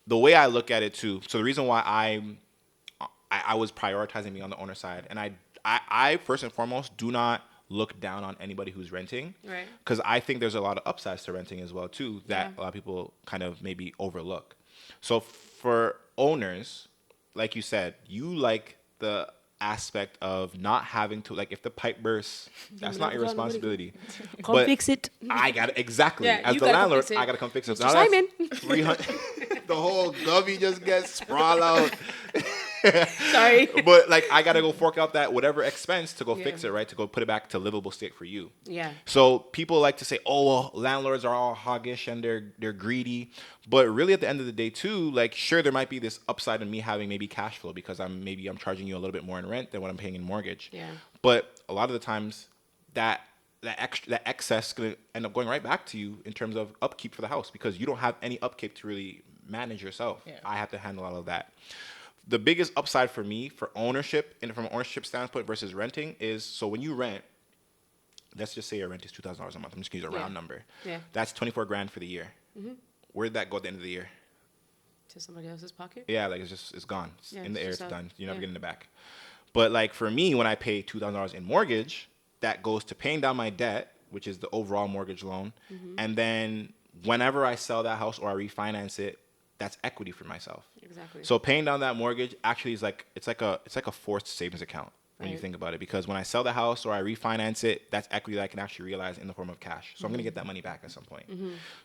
the way I look at it too. So the reason why I was prioritizing being on the owner side, and I first and foremost do not look down on anybody who's renting, Right. because I think there's a lot of upsides to renting as well too that a lot of people kind of maybe overlook. So for owners, like you said, you like the aspect of not having to, like, if the pipe bursts, that's not your responsibility. Come fix it. I got it exactly. Yeah, As you the gotta come landlord, fix it. I gotta come fix it. Mr. Simon. 300. The whole gubby just gets sprawl out. Sorry. But like, I gotta go fork out that whatever expense to go fix it, right? To go put it back to livable state for you. Yeah. So people like to say, "Oh, well, landlords are all hoggish and they're greedy," but really, at the end of the day, too, like, sure, there might be this upside in me having maybe cash flow because I'm charging you a little bit more in rent than what I'm paying in mortgage. Yeah. But a lot of the times, that excess is gonna end up going right back to you in terms of upkeep for the house because you don't have any upkeep to really manage yourself. Yeah. I have to handle all of that. The biggest upside for me for ownership, and from an ownership standpoint versus renting, is so when you rent, let's just say your rent is $2,000 a month. I'm just gonna use a round number. Yeah. That's $24,000 for the year. Where'd that go at the end of the year? To somebody else's pocket? Yeah, like it's gone. It's Yeah, in the it's air. It's just done. You're never yeah. getting it back. But like for me, when I pay $2,000 in mortgage, that goes to paying down my debt, which is the overall mortgage loan, and then whenever I sell that house or I refinance it, that's equity for myself. Exactly. So paying down that mortgage actually is like it's like a forced savings account when you Right. think about it, because when I sell the house or I refinance it, that's equity that I can actually realize in the form of cash. So I'm gonna get that money back at some point.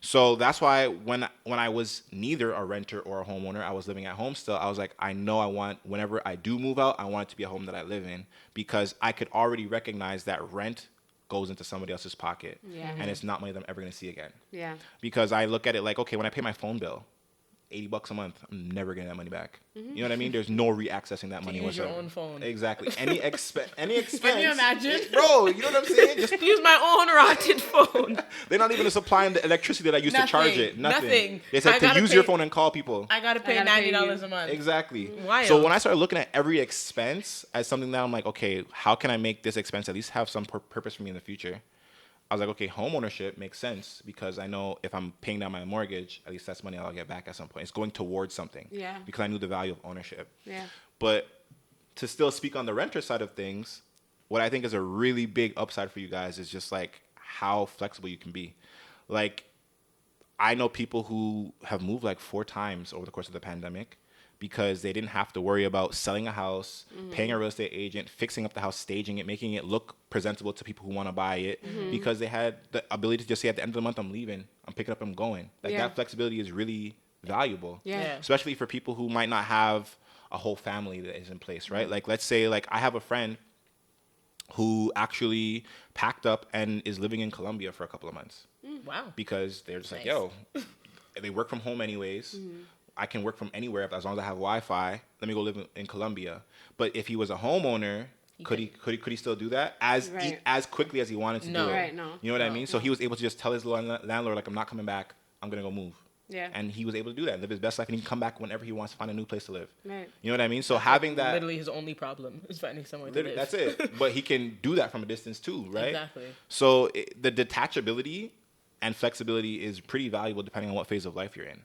So that's why when I was neither a renter or a homeowner, I was living at home still. I was like, I know I want, whenever I do move out, I want it to be a home that I live in, because I could already recognize that rent goes into somebody else's pocket, Yeah. and it's not money that I'm ever gonna see again. Yeah. Because I look at it like, okay, when I pay my phone bill, $80 a month, I'm never getting that money back. You know what I mean? There's no re-accessing that money. use your whatsoever. own phone. Exactly. Any expense. Can you imagine? Bro, you know what I'm saying? Just, Use my own rotted phone. they're not even supplying the electricity that I used to charge Nothing. it. Nothing. Nothing. They said I to gotta use your pay- phone and call people. I gotta pay gotta pay $90 you. a month. Exactly. Wild. So when I started looking at every expense as something that I'm like, okay, how can I make this expense at least have some purpose for me in the future? I was like, okay, home ownership makes sense because I know if I'm paying down my mortgage, at least that's money I'll get back at some point. It's going towards something. Yeah. Because I knew the value of ownership. Yeah. But to still speak on the renter side of things, what I think is a really big upside for you guys is just like how flexible you can be. Like, I know people who have moved like 4 times over the course of the pandemic because they didn't have to worry about selling a house, paying a real estate agent, fixing up the house, staging it, making it look presentable to people who want to buy it, because they had the ability to just say at the end of the month, I'm leaving, I'm picking up, I'm going. Like Yeah. that flexibility is really valuable. Yeah. Yeah. Especially for people who might not have a whole family that is in place, right? Like, let's say, like, I have a friend who actually packed up and is living in Colombia for a couple of months Wow. because they're just like, Nice. yo, they work from home anyways. I can work from anywhere as long as I have Wi-Fi. Let me go live in Colombia. But if he was a homeowner, could he still do that Right. as quickly as he wanted to No. do it? Right, no. You know what I No, mean? So he was able to just tell his landlord, like, I'm not coming back. I'm gonna go move. Yeah. And he was able to do that and live his best life, and he can come back whenever he wants to find a new place to live. Right. You know what I mean? So having that, Literally his only problem is finding somewhere to literally, live. that's it. But he can do that from a distance too, right? Exactly. So the detachability and flexibility is pretty valuable depending on what phase of life you're in.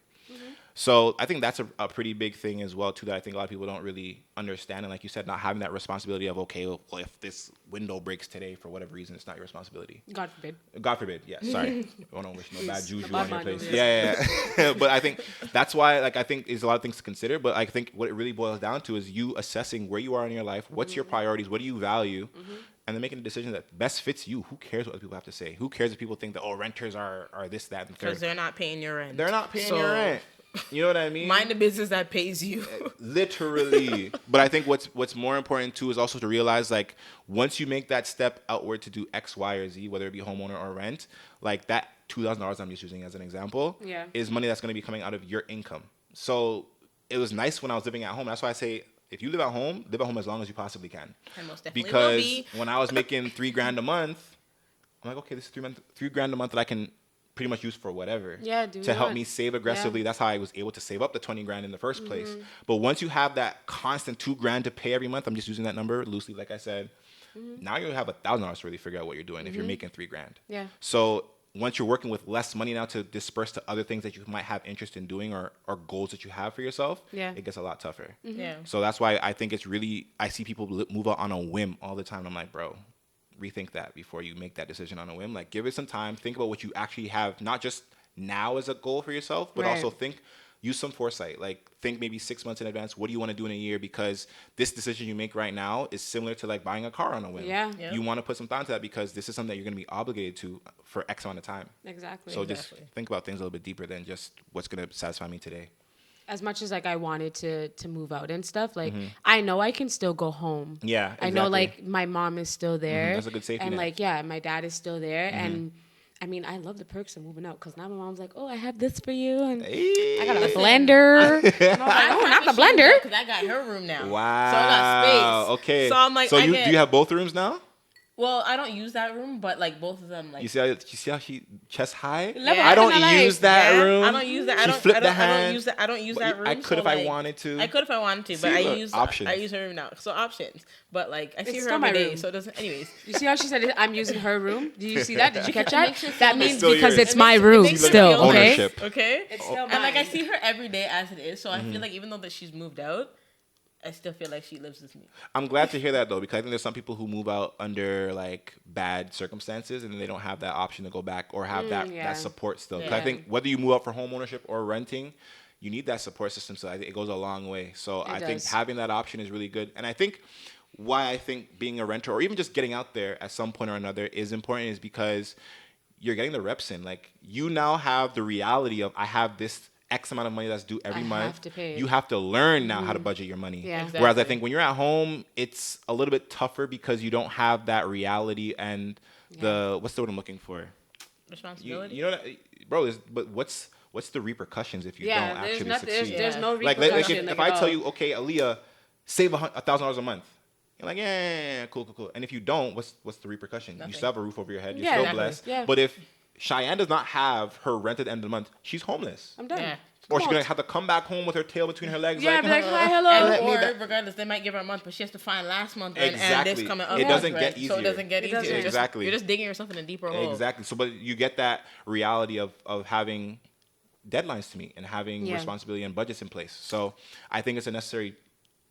So I think that's a pretty big thing as well too, that I think a lot of people don't really understand. And like you said, not having that responsibility of, okay, well, if this window breaks today for whatever reason, it's not your responsibility. God forbid. God forbid. Yeah, sorry. I don't wish no bad Please, juju no on bad your mind place. over Yeah. But I think that's why, like, I think there's a lot of things to consider. But I think what it really boils down to is you assessing where you are in your life, what's your priorities, what do you value, and then making a decision that best fits you. Who cares what other people have to say? Who cares if people think that, oh, renters are this, that, and the Because third? they're not paying your rent. They're not paying So, your rent. You know what I mean? Mind the business that pays you. Literally. But I think what's more important too is also to realize, like, once you make that step outward to do X, Y, or Z, whether it be homeowner or rent, like that $2,000 I'm just using as an example, Yeah. is money that's going to be coming out of your income. So it was nice when I was living at home. That's why I say, if you live at home as long as you possibly can. I most definitely will Because be. when I was making $3,000 a month, I'm like, okay, this is $3,000 a month that I can pretty much use for whatever. Yeah, do to what help you me want. save aggressively. That's how I was able to save up the $20,000 in the first place. But once you have that constant $2,000 to pay every month, I'm just using that number loosely, like I said. Now you have $1,000 to really figure out what you're doing if you're making $3,000. Yeah. So once you're working with less money now to disperse to other things that you might have interest in doing or goals that you have for yourself, it gets a lot tougher. Yeah. So that's why I think it's really, I see people move out on a whim all the time. I'm like, bro, rethink that before you make that decision on a whim. Like, give it some time. Think about what you actually have, not just now as a goal for yourself, but also use some foresight. Like, think maybe 6 months in advance. What do you want to do in a year? Because this decision you make right now is similar to like buying a car on a whim. Yeah. Yep. You want to put some thought into that because this is something that you're going to be obligated to for X amount of time. Exactly. So just think about things a little bit deeper than just what's going to satisfy me today. As much as like I wanted to move out and stuff, like I know I can still go home. Yeah, exactly. I know like my mom is still there. That's a good safety and net. like my dad is still there, and I mean I love the perks of moving out because now my mom's like, oh, I have this for you, and Hey. I got a blender. And I'm like, oh, not the blender. Because I got her room now. Wow. So I got space. Okay. So I'm like, so do you have both rooms now? Well, I don't use that room, but like both of them, like You see how she chest high? Level I don't up in the use life. that Yeah, room. I don't use that. She I don't. flipped I the don't, I hand. don't use that. I don't use But that room. I could so, if I like, wanted to. I could if I wanted to, See, but I look, use options. I use her room now. So options, but like I see It's her still my every day, room. so it doesn't. Anyways, You see how she said I'm using her room? Did you see that? Did you catch It that? makes it That feel means like- Still because yours. it's It my makes- it room makes it still. feel Okay. ownership. okay. It's still And like I mine. see her every day as it is, so I feel like even though that she's moved out, I still feel like she lives with me. I'm glad to hear that though, because I think there's some people who move out under like bad circumstances and then they don't have that option to go back or have that support still. 'Cause I Yeah. think whether you move out for home ownership or renting, you need that support system. So I think it goes a long way. So I think does. having that option is really good. And I think why I think being a renter or even just getting out there at some point or another is important is because you're getting the reps in. Like you now have the reality of I have this X amount of money that's due every I month. have to pay. You have to learn now how to budget your money. Yeah. Exactly. Whereas I think when you're at home, it's a little bit tougher because you don't have that reality and the what's the word I'm looking for? Responsibility. You know, bro. But what's the repercussions if you don't there's actually nothing. succeed? There's no Like repercussion. if I tell you, okay, Aaliyah, save $1,000 a month. You're like, yeah, cool. And if you don't, what's the repercussion? Nothing. You still have a roof over your head. You're Yeah, still exactly. blessed. Yeah. But if Cheyenne does not have her rent at the end of the month, she's homeless. I'm done. Yeah. Or she's gonna have to come back home with her tail between her legs. Yeah, like, be like, hi, hello. Let me Or back- regardless, they might give her a month, but she has to find last month and Exactly. this coming up. It doesn't right? get So easier. it doesn't get It easier. doesn't. You're just- Exactly. You're just digging yourself in a deeper hole. Exactly. So, but you get that reality of having deadlines to meet and having responsibility and budgets in place. So I think it's a necessary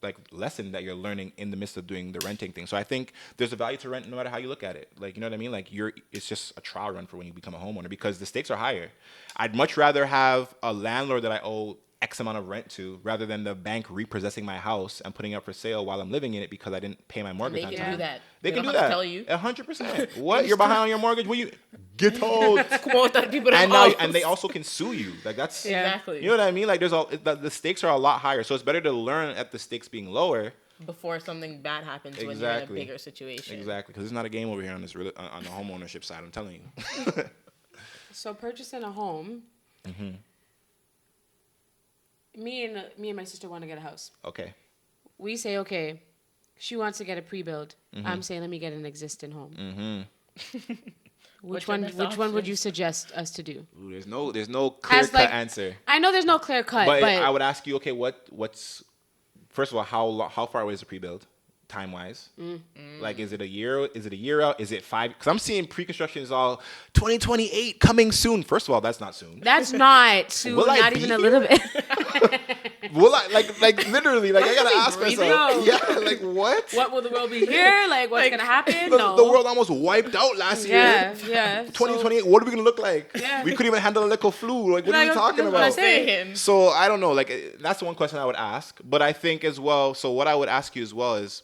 like lesson that you're learning in the midst of doing the renting thing. So I think there's a value to rent no matter how you look at it. Like, you know what I mean? Like it's just a trial run for when you become a homeowner because the stakes are higher. I'd much rather have a landlord that I owe X amount of rent to rather than the bank repossessing my house and putting it up for sale while I'm living in it because I didn't pay my mortgage They on can time. do that. They can don't do have that. to tell you. 100%. What? You're behind on your mortgage? Will you get told? Come on, that people and don't now know. and they also can sue you. Like that's Exactly. You know what I mean? Like the stakes are a lot higher. So it's better to learn at the stakes being lower. Before something bad happens when you're in a Exactly. bigger situation. Exactly, because it's not a game over here on this on the home ownership side. I'm telling you. So purchasing a home. Me and my sister want to get a house. Okay. We say, okay, she wants to get a pre-build. I'm saying, let me get an existing home. Which What's your one? best Which one would option? you suggest us to do? Ooh, there's no clear cut like- answer. I know there's no clear cut, But but I would ask you, okay, what's first of all, how far away is the pre-build, time wise? Like, is it a year? Is it a year out? Is it 5? Because I'm seeing pre-construction is all 2028 coming soon. First of all, that's not soon. that's not soon. Will I Not be even a here? little bit. Will I like literally like I gotta ask breathing? myself? Yeah, like what? What will the world be here? Like, what's gonna happen? The, No. the world almost wiped out last year. Yeah. 2028. What are we gonna look like? Yeah. We couldn't even handle a little flu. Like, what are Like, you talking that's what I about? say. So I don't know. Like that's the one question I would ask. But I think as well. So what I would ask you as well is,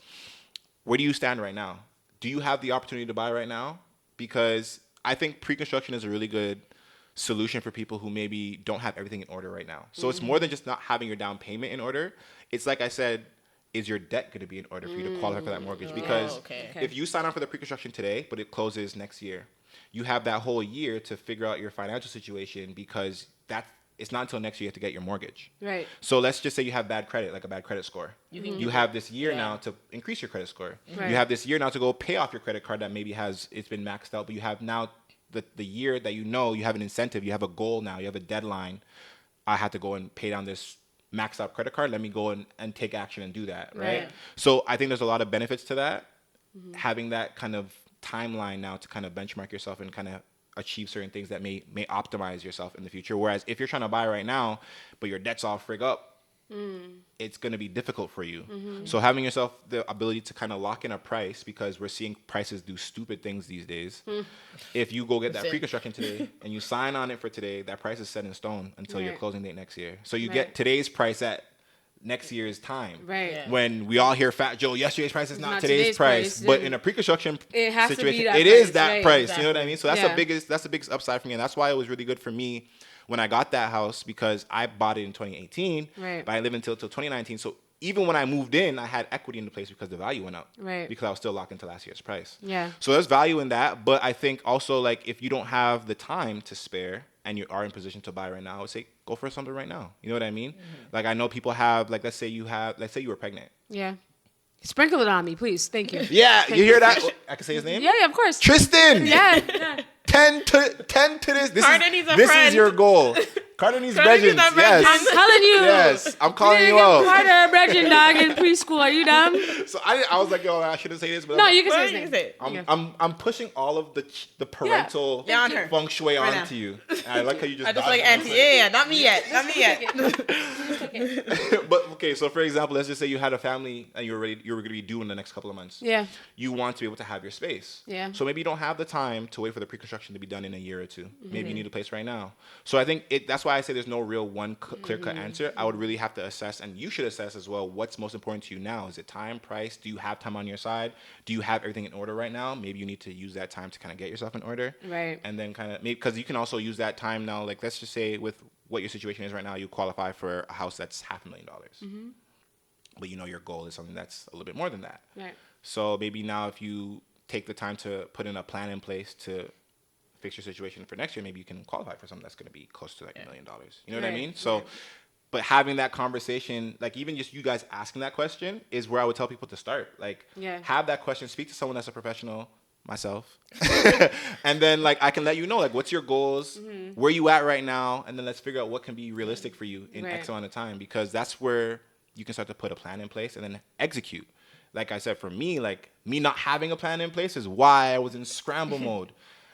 where do you stand right now? Do you have the opportunity to buy right now? Because I think pre-construction is a really good solution for people who maybe don't have everything in order right now. So it's more than just not having your down payment in order. It's like I said, is your debt going to be in order for you to qualify for that mortgage? Because okay. if you sign up for the pre-construction today, but it closes next year, you have that whole year to figure out your financial situation because it's not until next year you have to get your mortgage. Right. So let's just say you have bad credit, like a bad credit score. You have this year Yeah. now to increase your credit score. Right. You have this year now to go pay off your credit card that maybe it's been maxed out, but you have now the year that you have an incentive, you have a goal now, you have a deadline. I have to go and pay down this maxed out credit card. Let me go and take action and do that, right? Right. So I think there's a lot of benefits to that. Having that kind of timeline now to kind of benchmark yourself and kind of achieve certain things that may optimize yourself in the future. Whereas if you're trying to buy right now, but your debt's all frig up, it's going to be difficult for you. So having yourself the ability to kind of lock in a price, because we're seeing prices do stupid things these days. If you go get that pre-construction today and you sign on it for today, that price is set in stone until your closing date next year. So you get today's price at next year's time. Right. Yeah. When we all hear Fat Joe, yesterday's price is not today's price. But in a pre-construction situation, it is that price. Exactly. You know what I mean? So that's the biggest upside for me. And that's why it was really good for me when I got that house, because I bought it in 2018, but I lived until 2019. So even when I moved in, I had equity in the place because the value went up. Right. Because I was still locked into last year's price. Yeah. So there's value in that. But I think also, like, if you don't have the time to spare and you are in position to buy right now, I would say go for something right now. You know what I mean? Like, I know people have, like, let's say you were pregnant. Yeah. Sprinkle it on me, please. Thank you. Yeah, you hear that? I can say his name? Yeah, of course. Tristan! Yeah. 10 to this. This is your goal. Carter needs Bregins. Yes. I'm telling you. Yes, I'm calling you out. Carter Bregin dog in preschool. Are you dumb? So I was like, yo, I shouldn't say this, but no, you can say his name. I'm pushing all of the parental feng shui onto you. And I like how you just. I just like auntie. Yeah, not me yet. But okay, so for example, let's just say you had a family and you were going to be due in the next couple of months. Yeah. You want to be able to have your space. Yeah. So maybe you don't have the time to wait for the pre-construction to be done in a year or two. Maybe you need a place right now. So I think that's why I say there's no real one clear-cut answer. I would really have to assess, and you should assess as well, what's most important to you now. Is it time, price? Do you have time on your side? Do you have everything in order right now? Maybe you need to use that time to kind of get yourself in order. Right. And then kind of, because you can also use that time now, like let's just say with what your situation is right now, you qualify for a house that's $500,000. But you know your goal is something that's a little bit more than that. Right. So maybe now if you take the time to put in a plan in place to fix your situation for next year, maybe you can qualify for something that's going to be close to like $1 million. You know what I mean? So, but having that conversation, like even just you guys asking that question is where I would tell people to start. Like, have that question, speak to someone that's a professional, myself, and then like I can let you know like what's your goals, where you at right now, and then let's figure out what can be realistic for you in X amount of time, because that's where you can start to put a plan in place and then execute. Like I said, for me, like me not having a plan in place is why I was in scramble mode.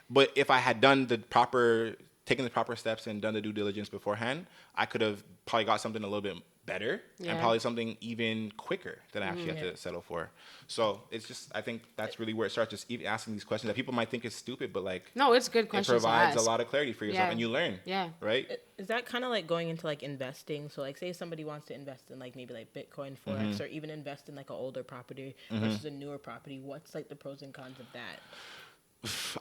But if I had done taken the proper steps and done the due diligence beforehand, I could have probably got something a little bit better and probably something even quicker than I actually have to settle for. So it's just, I think that's really where it starts, just even asking these questions that people might think is stupid, but like, no, it's good questions. It provides a lot of clarity for yourself and you learn. Yeah. Right? Is that kind of like going into like investing? So like say somebody wants to invest in like maybe like Bitcoin, Forex, or even invest in like an older property versus a newer property. What's like the pros and cons of that?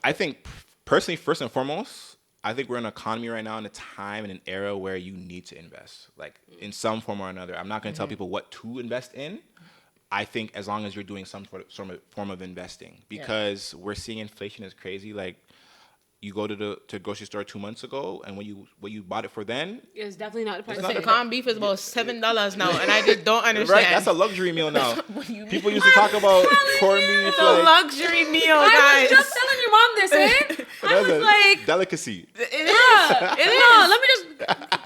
I think personally, first and foremost, I think we're in an economy right now in a time and an era where you need to invest, like in some form or another. I'm not going to tell people what to invest in. I think as long as you're doing some form of investing, because we're seeing inflation is crazy. Like you go to the grocery store 2 months ago, and what you bought it for then, it's definitely not the price. The corned beef is about $7 now, and I just don't understand. Right, that's a luxury meal now. People used to talk about corned beef. It's a luxury meal, guys. I was just telling your mom this, I was like, delicacy. It is. No, let me just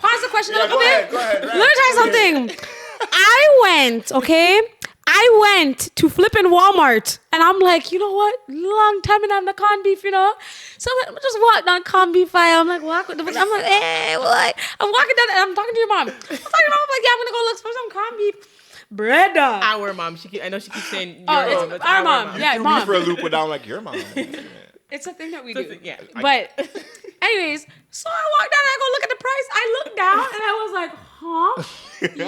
pause the question a little bit. Go ahead. Let me tell you something. I went to flipping Walmart, and I'm like, you know what? Long time and I'm the corned beef, you know. So I'm just walking down corned beef aisle. I'm like, hey, what? I'm walking down, and I'm talking to your mom. I'm like, yeah, I'm gonna go look for some corned beef. Bread. Our mom. I know she keeps saying your mom. It's our mom. Yeah, mom. For a loop without like your mom. It's a thing that we do. Yeah. But anyways, so I walked down and I go look at the price. I looked down and I was like,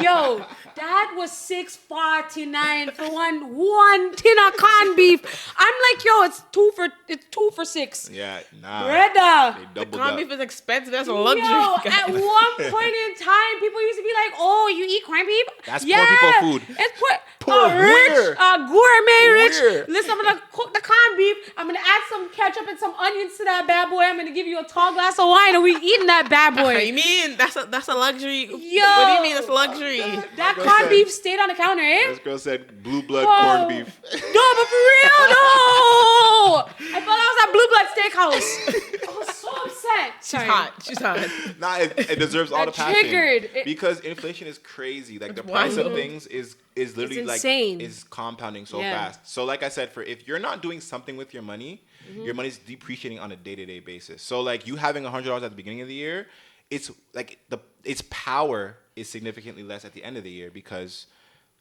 yo, that was $6.49 for one tin of corned beef. I'm like, yo, it's two for $6. Yeah, nah. Brother. The corned beef is expensive. That's a luxury. Yo, at one point in time, people used to be like, oh, you eat corned beef? That's poor people food. It's poor rich, gourmet rich. Where? Listen, I'm gonna cook the corned beef. I'm gonna add some ketchup and some onions to that bad boy. I'm gonna give you a tall glass of wine, and we eating that bad boy. You mean that's a luxury? Yo, what do you mean that's luxury? That corned beef stayed on the counter, eh? This girl said blue blood corned beef. No, but for real, no. I thought I was at Blue Blood Steakhouse. I was so upset. Sorry. She's hot. Nah, it deserves all the passion. Triggered. Because inflation is crazy. Like the It's price of wild. things is literally It's like insane. is compounding so Yeah. fast. So like I said, if you're not doing something with your money, your money's depreciating on a day-to-day basis. So like you having $100 at the beginning of the year, it's like its power is significantly less at the end of the year because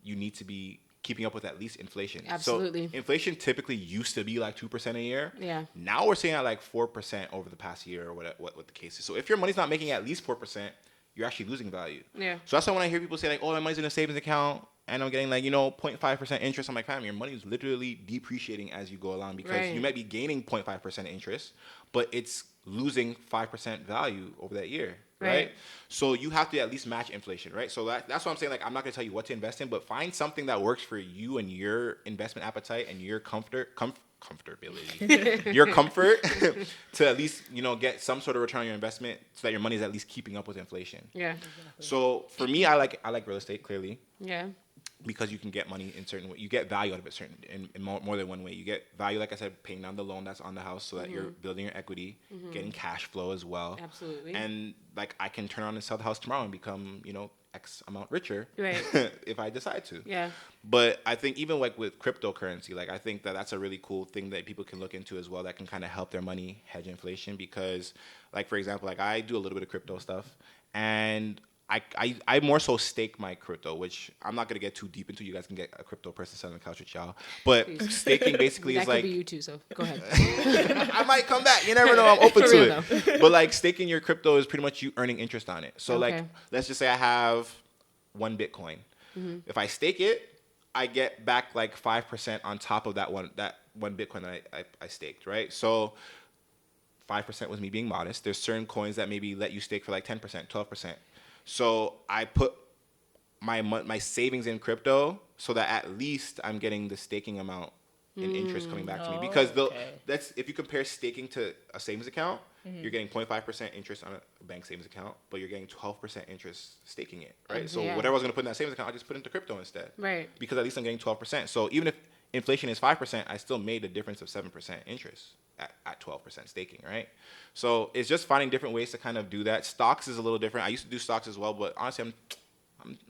you need to be keeping up with at least inflation. Absolutely. So inflation typically used to be like 2% a year. Yeah. Now we're seeing at like 4% over the past year or what the case is. So if your money's not making at least 4%, you're actually losing value. Yeah. So that's why when I hear people say like, oh, my money's in a savings account and I'm getting like, 0.5% interest, I'm like, fam, your money is literally depreciating as you go along because Right. you might be gaining 0.5% interest, but it's losing 5% value over that year. Right. So you have to at least match inflation, right? So that's what I'm saying. Like, I'm not going to tell you what to invest in, but find something that works for you and your investment appetite and your comfortability, your comfort to at least, get some sort of return on your investment so that your money is at least keeping up with inflation. Yeah. So for me, I like real estate clearly Yeah. because you can get money in certain way. You get value out of it in more than one way. You get value, like I said, paying down the loan that's on the house so that you're building your equity, getting cash flow as well. Absolutely. And like I can turn around and sell the house tomorrow and become, X amount richer Right. if I decide to. Yeah. But I think even like with cryptocurrency, like I think that's a really cool thing that people can look into as well that can kind of help their money hedge inflation because like, for example, like I do a little bit of crypto stuff and I more so stake my crypto, which I'm not going to get too deep into. You guys can get a crypto person sitting on the couch with y'all. But staking basically That is could like... be you too, so go ahead. I might come back. You never know. I'm open For to real, it. But like staking your crypto is pretty much you earning interest on it. So like, Okay. let's just say I have 1 Bitcoin. If I stake it, I get back like 5% on top of that one Bitcoin that I staked, right? So 5% was me being modest. There's certain coins that maybe let you stake for like 10%, 12%. So I put my savings in crypto so that at least I'm getting the staking amount in interest coming back to me. Because that's if you compare staking to a savings account, you're getting 0.5% interest on a bank savings account, but you're getting 12% interest staking it, right? So Yeah. whatever I was going to put in that savings account, I just put into crypto instead. Right. Because at least I'm getting 12%. So even if inflation is 5%, I still made a difference of 7% interest at 12% staking, right? So it's just finding different ways to kind of do that. Stocks is a little different. I used to do stocks as well, but honestly,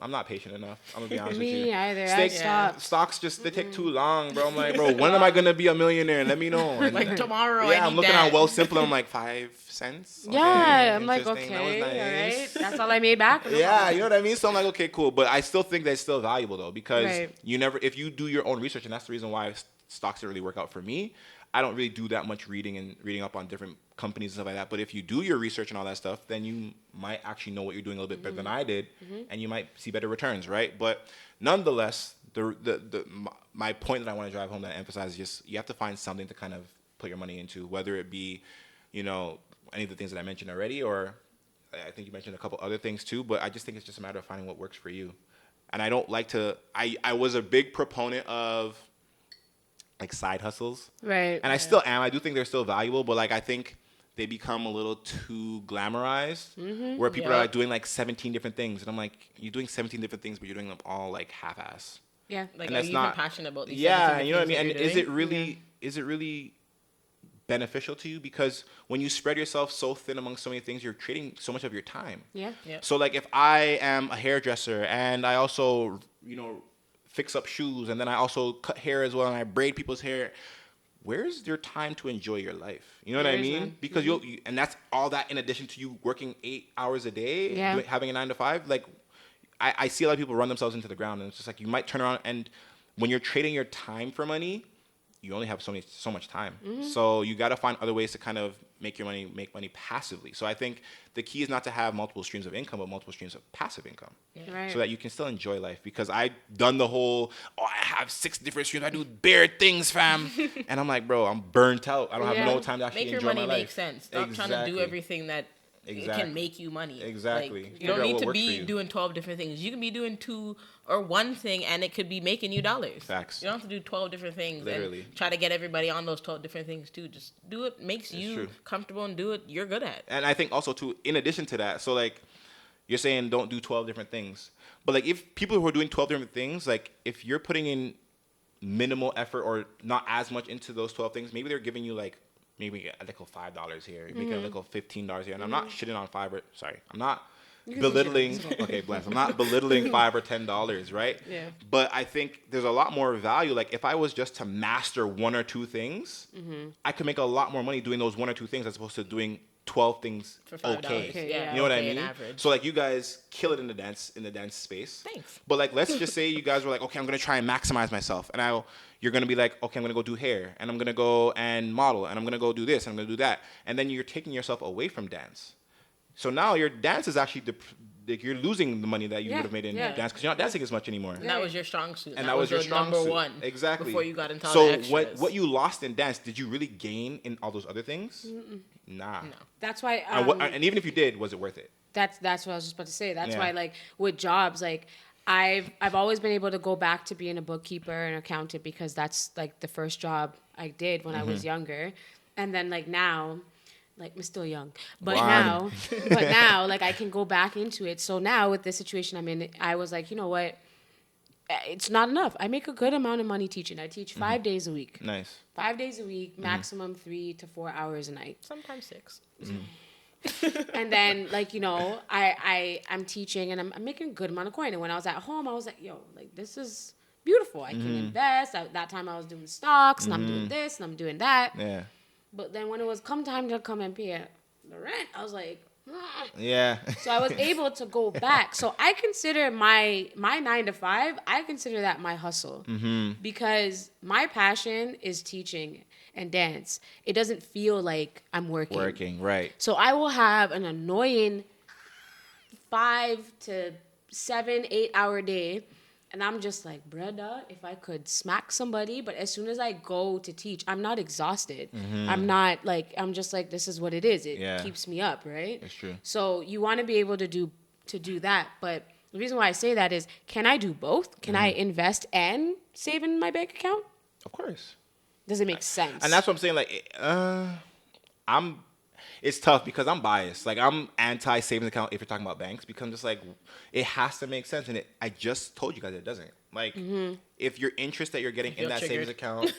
I'm not patient enough. I'm gonna be honest with you. Me either. I stopped. Stocks just they take too long, bro. I'm like, bro, when am I gonna be a millionaire? Let me know. And Like tomorrow. yeah, I I'm need looking that. at Wealth Simple. I'm like 5 cents. Okay, Yeah, I'm like, interesting. That was okay, all nice. right. That's all I made back. Yeah, you know what I mean? So I'm like, okay, cool. But I still think that's still valuable though, because Right. if you do your own research, and that's the reason why stocks didn't really work out for me. I don't really do that much reading up on different companies and stuff like that. But if you do your research and all that stuff, then you might actually know what you're doing a little bit better than I did, and you might see better returns, right? But nonetheless, my point that I want to drive home, that I emphasize, is just you have to find something to kind of put your money into, whether it be, any of the things that I mentioned already, or I think you mentioned a couple other things too. But I just think it's just a matter of finding what works for you. And I don't like to. I was a big proponent of like side hustles. Right. And I still am. I do think they're still valuable, but like I think they become a little too glamorized where people are like doing like 17 different things. And I'm like, you're doing 17 different things, but you're doing them all like half-ass. Yeah. Like, And are that's you not even passionate about these? Yeah, 17 you know what I things mean? that And you're is it really beneficial to you? Because when you spread yourself so thin among so many things, you're trading so much of your time. Yeah. So like if I am a hairdresser and I also, fix up shoes and then I also cut hair as well and I braid people's hair, where's your time to enjoy your life? You know what I There is mean? none. Because and that's all that in addition to you working 8 hours a day, Yeah. having a 9 to 5. Like I see a lot of people run themselves into the ground, and it's just like you might turn around and when you're trading your time for money, you only have so much time. So you got to find other ways to kind of make money passively. So I think the key is not to have multiple streams of income, but multiple streams of passive income. Right. So that you can still enjoy life. Because I've done the whole, I have 6 different streams. I do bare things, fam. And I'm like, bro, I'm burnt out. I don't have no time to actually Make your enjoy money my life. make sense. Stop trying to do everything that it can make you money. Exactly. Like, you Figure don't out need what to works for be you. doing 12 different things. You can be doing 2 or 1 thing, and it could be making you dollars. Facts. You don't have to do 12 different things. Literally. And try to get everybody on those 12 different things too. Just do it makes you true. comfortable, and do it you're good at. And I think also too, in addition to that, so like you're saying don't do 12 different things. But like if people who are doing 12 different things, like if you're putting in minimal effort or not as much into those 12 things, maybe they're giving you like maybe a nickel $5 here, you make a nickel $15 here, and I'm not shitting on Fiverr. Sorry, I'm not belittling. Okay, bless. I'm not belittling $5 or $10, right? Yeah. But I think there's a lot more value. Like if I was just to master one or two things, I could make a lot more money doing those one or two things as opposed to doing 12 things For $5. okay. Yeah. You know what I Okay, mean? an average. So like you guys kill it in the dance space. Thanks. But like let's just say you guys were like, okay, I'm gonna try and maximize myself, and you're gonna be like, okay, I'm gonna go do hair, and I'm gonna go and model, and I'm gonna go do this, and I'm gonna do that, and then you're taking yourself away from dance. So now your dance is actually like you're losing the money that you would have made in dance because you're not dancing as much anymore. And that was your strong suit. And that was your strong number suit. one. Exactly. Before you got into all so the extras. what you lost in dance, did you really gain in all those other things? Nah. No. That's why. And even if you did, was it worth it? That's what I was just about to say. That's Yeah. why, like, with jobs, like, I've always been able to go back to being a bookkeeper and accountant because that's like the first job I did when I was younger, and then like now, like I'm still young, but Wow. now like I can go back into it. So now with the situation I'm in, I was like, you know what? It's not enough. I make a good amount of money teaching. I teach 5 days a week. Nice. 5 days a week, maximum 3 to 4 hours a night. Sometimes 6. And then, like, you know, I'm teaching and I'm making a good amount of coin. And when I was at home, I was like, yo, like, this is beautiful. I can invest. At that time, I was doing stocks and I'm doing this and I'm doing that. Yeah. But then when it was time to come and pay the rent, I was like, Yeah. so I was able to go back. So I consider my 9 to 5, I consider that my hustle. Because my passion is teaching and dance. It doesn't feel like I'm working. Working, right. So I will have an annoying 5 to 7, 8 hour day. And I'm just like, brother, if I could smack somebody, but as soon as I go to teach, I'm not exhausted. I'm not like, I'm just like, this is what it is. It keeps me up, right? That's true. So you want to be able to do that. But the reason why I say that is, can I do both? Can I invest and save in my bank account? Of course. Does it make sense? And that's what I'm saying. Like, it's tough because I'm biased. Like, I'm anti savings account if you're talking about banks because I'm just like, it has to make sense. And I just told you guys it doesn't. Like, if your interest that you're getting in that savings account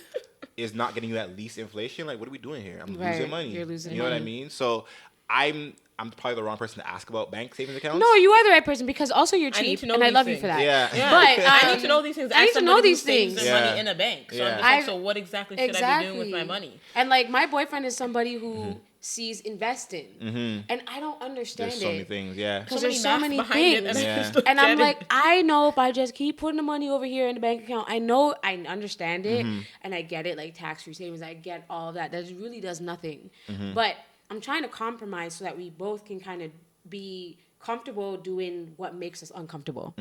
is not getting you at least inflation, like, what are we doing here? I'm losing money. You're losing You know what I money. mean? So I'm probably the wrong person to ask about bank savings accounts. No, you are the right person because also you're I need cheap, to know and I these love you things. for that. Yeah. But I need to know these things. I need As to know somebody who these saves things. their Yeah. money in a bank. So Yeah. I'm just like, so what exactly should I be doing with my money? And like my boyfriend is somebody who sees investing, and I don't understand There's so many it things. Yeah. because So there's many so math many behind it, things. and I Yeah. just don't And I'm get like, it. I know if I just keep putting the money over here in the bank account, I know I understand it and I get it, like tax-free savings, I get all of that. That really does nothing. But I'm trying to compromise so that we both can kind of be comfortable doing what makes us uncomfortable.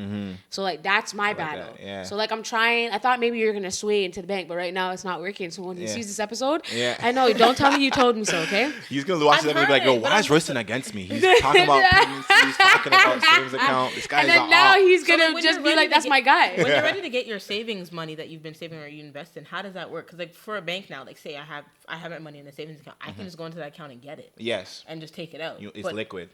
So like that's my battle. that, yeah. So like I'm trying. I thought maybe you're gonna sway into the bank, but right now it's not working. So when he Yeah. sees this episode, Yeah. I know. Don't tell me you told me so. Okay. He's gonna watch I've it and be like, "Yo, heard it, why but is Royston against me? He's talking about he's talking about savings account. This guy's And then now he's So gonna then when just you're be ready like, to "That's get- my guy." When you're ready to get your savings money that you've been saving or you invest in, how does that work? Because like for a bank now, like say I have my money in a savings account, I can just go into that account and get it yes, and just take it out. it's But- liquid.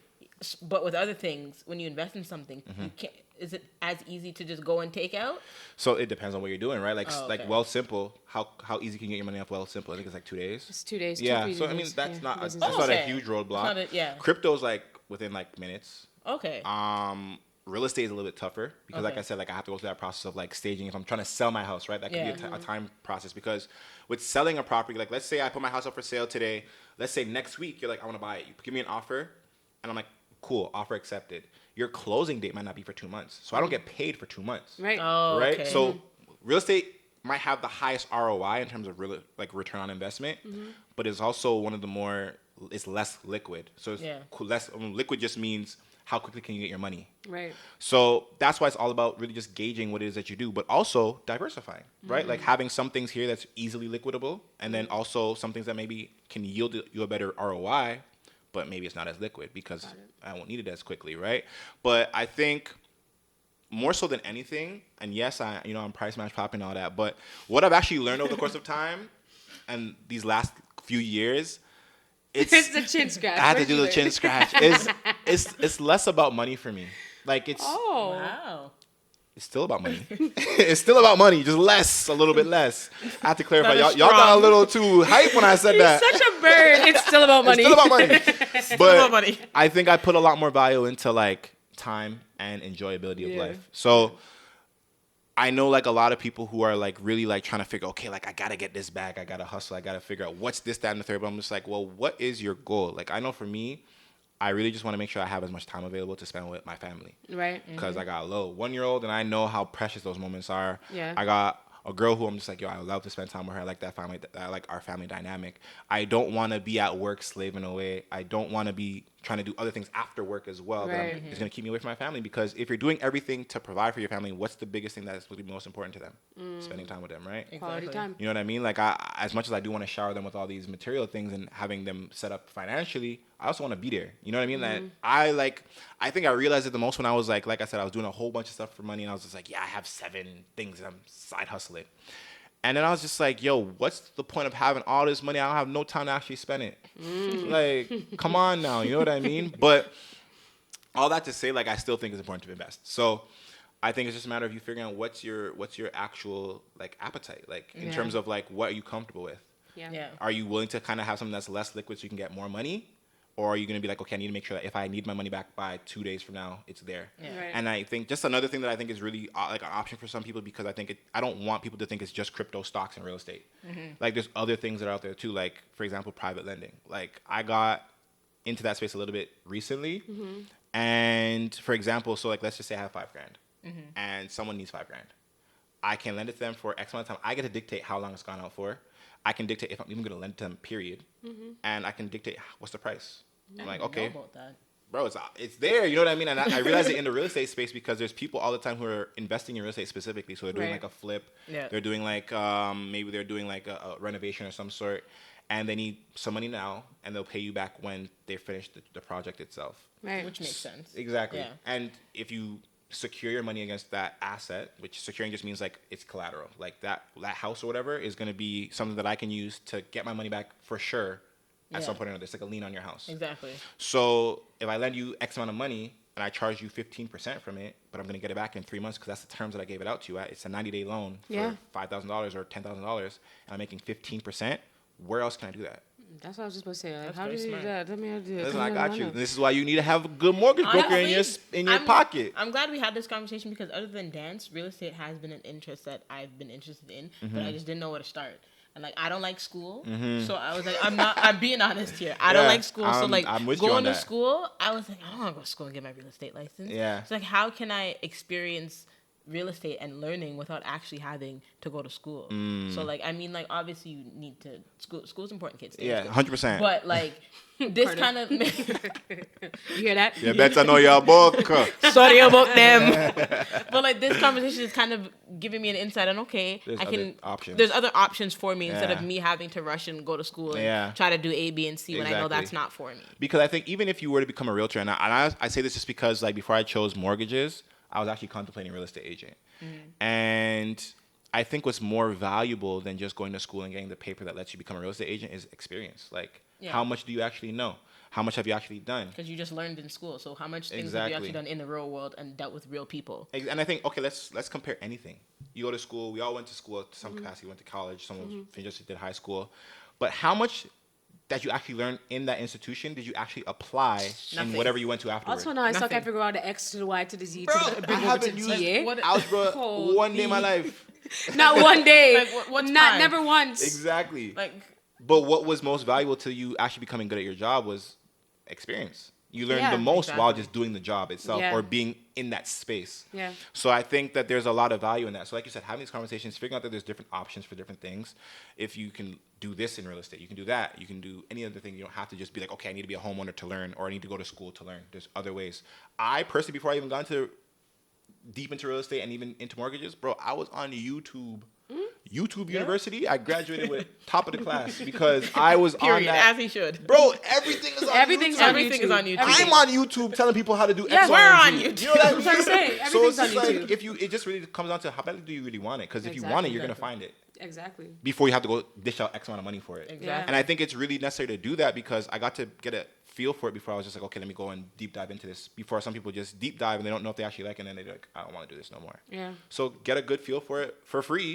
But with other things, when you invest in something, you can't. Is it as easy to just go and take out? So it depends on what you're doing, right? Like Oh, like okay. Well Simple. How easy can you get your money off Well Simple? I think it's like 2 days. It's 2 days. Yeah. 2, 3 So I mean days. that's Yeah, not business that's days. not a Okay. huge roadblock. It's not yeah. Crypto's like within like minutes. Okay. Real estate is a little bit tougher because, like Okay. I said, like I have to go through that process of like staging. If I'm trying to sell my house, right, that could Yeah. be a time process. Because with selling a property, like let's say I put my house up for sale today. Let's say next week you're like, I want to buy it. You give me an offer, and I'm like, cool, offer accepted. Your closing date might not be for 2 months, so I don't get paid for 2 months. Right. Oh, Right. okay. So real estate might have the highest ROI in terms of like return on investment, but it's also one of the more. It's less liquid. So it's Yeah. less liquid. Just means how quickly can you get your money. Right. So that's why it's all about really just gauging what it is that you do, but also diversifying, right? Like having some things here that's easily liquidable, and then also some things that maybe can yield you a better ROI, but maybe it's not as liquid because I won't need it as quickly, right? But I think more so than anything, and yes, I'm price match popping and all that, but what I've actually learned over the course of time and these last few years, It's the chin scratch. I had to Where'd do you the chin learn? scratch. It's less about money for me. Like it's Oh. Wow. it's still about money. It's still about money, just less, a little bit less. I have to clarify. That is Y'all got a strong. little too hype when I said He's that. such a bird. It's still about money. It's still about money. But about money. I think I put a lot more value into like time and enjoyability of Yeah. life. So I know like a lot of people who are like really like trying to figure, okay, like I gotta get this bag, I gotta hustle, I gotta figure out what's this, that, and the third. But I'm just like, well, what is your goal? Like I know for me, I really just want to make sure I have as much time available to spend with my family. Right. Because I got a little 1-year-old and I know how precious those moments are. Yeah. I got a girl who I'm just like, yo, I love to spend time with her. I like that family. I like our family dynamic. I don't want to be at work slaving away. I don't want to be trying to do other things after work as well. Right. That is going to keep me away from my family. Because if you're doing everything to provide for your family, what's the biggest thing that's going to be most important to them? Spending time with them, right? Quality time. You know what I mean? Like, as much as I do want to shower them with all these material things and having them set up financially, I also want to be there. You know what I mean? That I think I realized it the most when I was like I said, I was doing a whole bunch of stuff for money, and I was just like, yeah, I have 7 things that I'm side hustling. And then I was just like, yo, what's the point of having all this money? I don't have no time to actually spend it. Like, come on now, you know what I mean? But all that to say, like, I still think it's important to invest. So I think it's just a matter of you figuring out what's your actual like appetite, like in terms of like what are you comfortable with. Yeah. Are you willing to kind of have something that's less liquid so you can get more money? Or are you going to be like, okay, I need to make sure that if I need my money back by 2 days from now, it's there. Yeah. Right. And I think just another thing that I think is really like an option for some people, because I think I don't want people to think it's just crypto, stocks, and real estate. Like there's other things that are out there too, like for example, private lending. Like I got into that space a little bit recently. And for example, so like let's just say I have $5,000 and someone needs $5,000. I can lend it to them for X amount of time. I get to dictate how long it's gone out for. I can dictate if I'm even going to lend it to them, period. And I can dictate what's the price. I'm like, okay, Know about that. bro, it's there. You know what I mean? And I realize it in the real estate space because there's people all the time who are investing in real estate specifically. So they're doing Right. like a flip. Yeah. They're doing like maybe they're doing like a renovation of some sort, and they need some money now, and they'll pay you back when they finish the project itself. Right. Which makes sense. Exactly. Yeah. And if you secure your money against that asset, which securing just means like it's collateral, like that house or whatever is going to be something that I can use to get my money back for sure at some point or another. It's like a lien on your house. Exactly. So if I lend you X amount of money and I charge you 15% from it, but I'm going to get it back in 3 months because that's the terms that I gave it out to you at. It's a 90-day loan for $5,000 or $10,000, and I'm making 15%. Where else can I do that? That's what I was just supposed to say. Like, That's how do very you do smart. that? Tell me how to do it. Listen, Tell I me got how you. to And know. this is why you need to have a good mortgage broker in your I'm- pocket. I'm glad we had this conversation because other than dance, real estate has been an interest that I've been interested in, but I just didn't know where to start. And like I don't like school, so I was like, I'm being honest here. I don't Yeah, like school, so like I'm with you going on to that. school, I was like, I don't want to go to school and get my real estate license. Yeah. It's like how can I experience real estate and learning without actually having to go to school? So like I mean like obviously you need to school's important, kids. Stay in Yeah, school. 100%. But like this kind of You hear that? You better know your book. sorry about them. But like this conversation is kind of giving me an insight on There's I other can options. there's other options for me instead Yeah. of me having to rush and go to school and Yeah. try to do A, B, and C when I know Exactly. that's not for me. Because I think even if you were to become a realtor, and I say this just because like before I chose mortgages, I was actually contemplating real estate agent. And I think what's more valuable than just going to school and getting the paper that lets you become a real estate agent is experience. Like, Yeah. how much do you actually know? How much have you actually done? Because you just learned in school. So how much things have you actually Exactly. done in the real world and dealt with real people? And I think, okay, let's compare anything. You go to school. We all went to school to some capacity. Went to college. Someone just did high school. But how much that you actually learned in that institution did you actually apply Nothing. in whatever you went to afterwards? Also, now I still Nothing. can't figure out the X to the Y to the Z Bro, to the I bring over to haven't used TA. what- algebra Holy. one day in my life. Not one day. Like, what's Not time? never once. Exactly. Like But what was most valuable to you actually becoming good at your job was experience. You learned Yeah, the most while exactly. just doing the job itself Yeah. or being in that space. Yeah. So I think that there's a lot of value in that. So like you said, having these conversations, figuring out that there's different options for different things. If you can do this in real estate, you can do that. You can do any other thing. You don't have to just be like, okay, I need to be a homeowner to learn or I need to go to school to learn. There's other ways. I personally, before I even got into deep into real estate and even into mortgages, bro, I was on YouTube. YouTube University, I graduated with top of the class because I was on period, that. as he should. Bro, everything is on Everything's YouTube. on Everything is on YouTube. I'm on YouTube telling people how to do Yeah, X, Y, we're and on Z. YouTube. You know what I mean? That's what I'm saying. So Everything's it's on just like YouTube. it just really comes down to how badly do you really want it? Because if you want it, you're gonna find it Exactly. before you have to go dish out X amount of money for it. Exactly. Yeah. And I think it's really necessary to do that because I got to get a feel for it before I was just like, okay, let me go and deep dive into this. Before some people just deep dive and they don't know if they actually like it, and then they're like, I don't want to do this no more. Yeah. So get a good feel for it for free,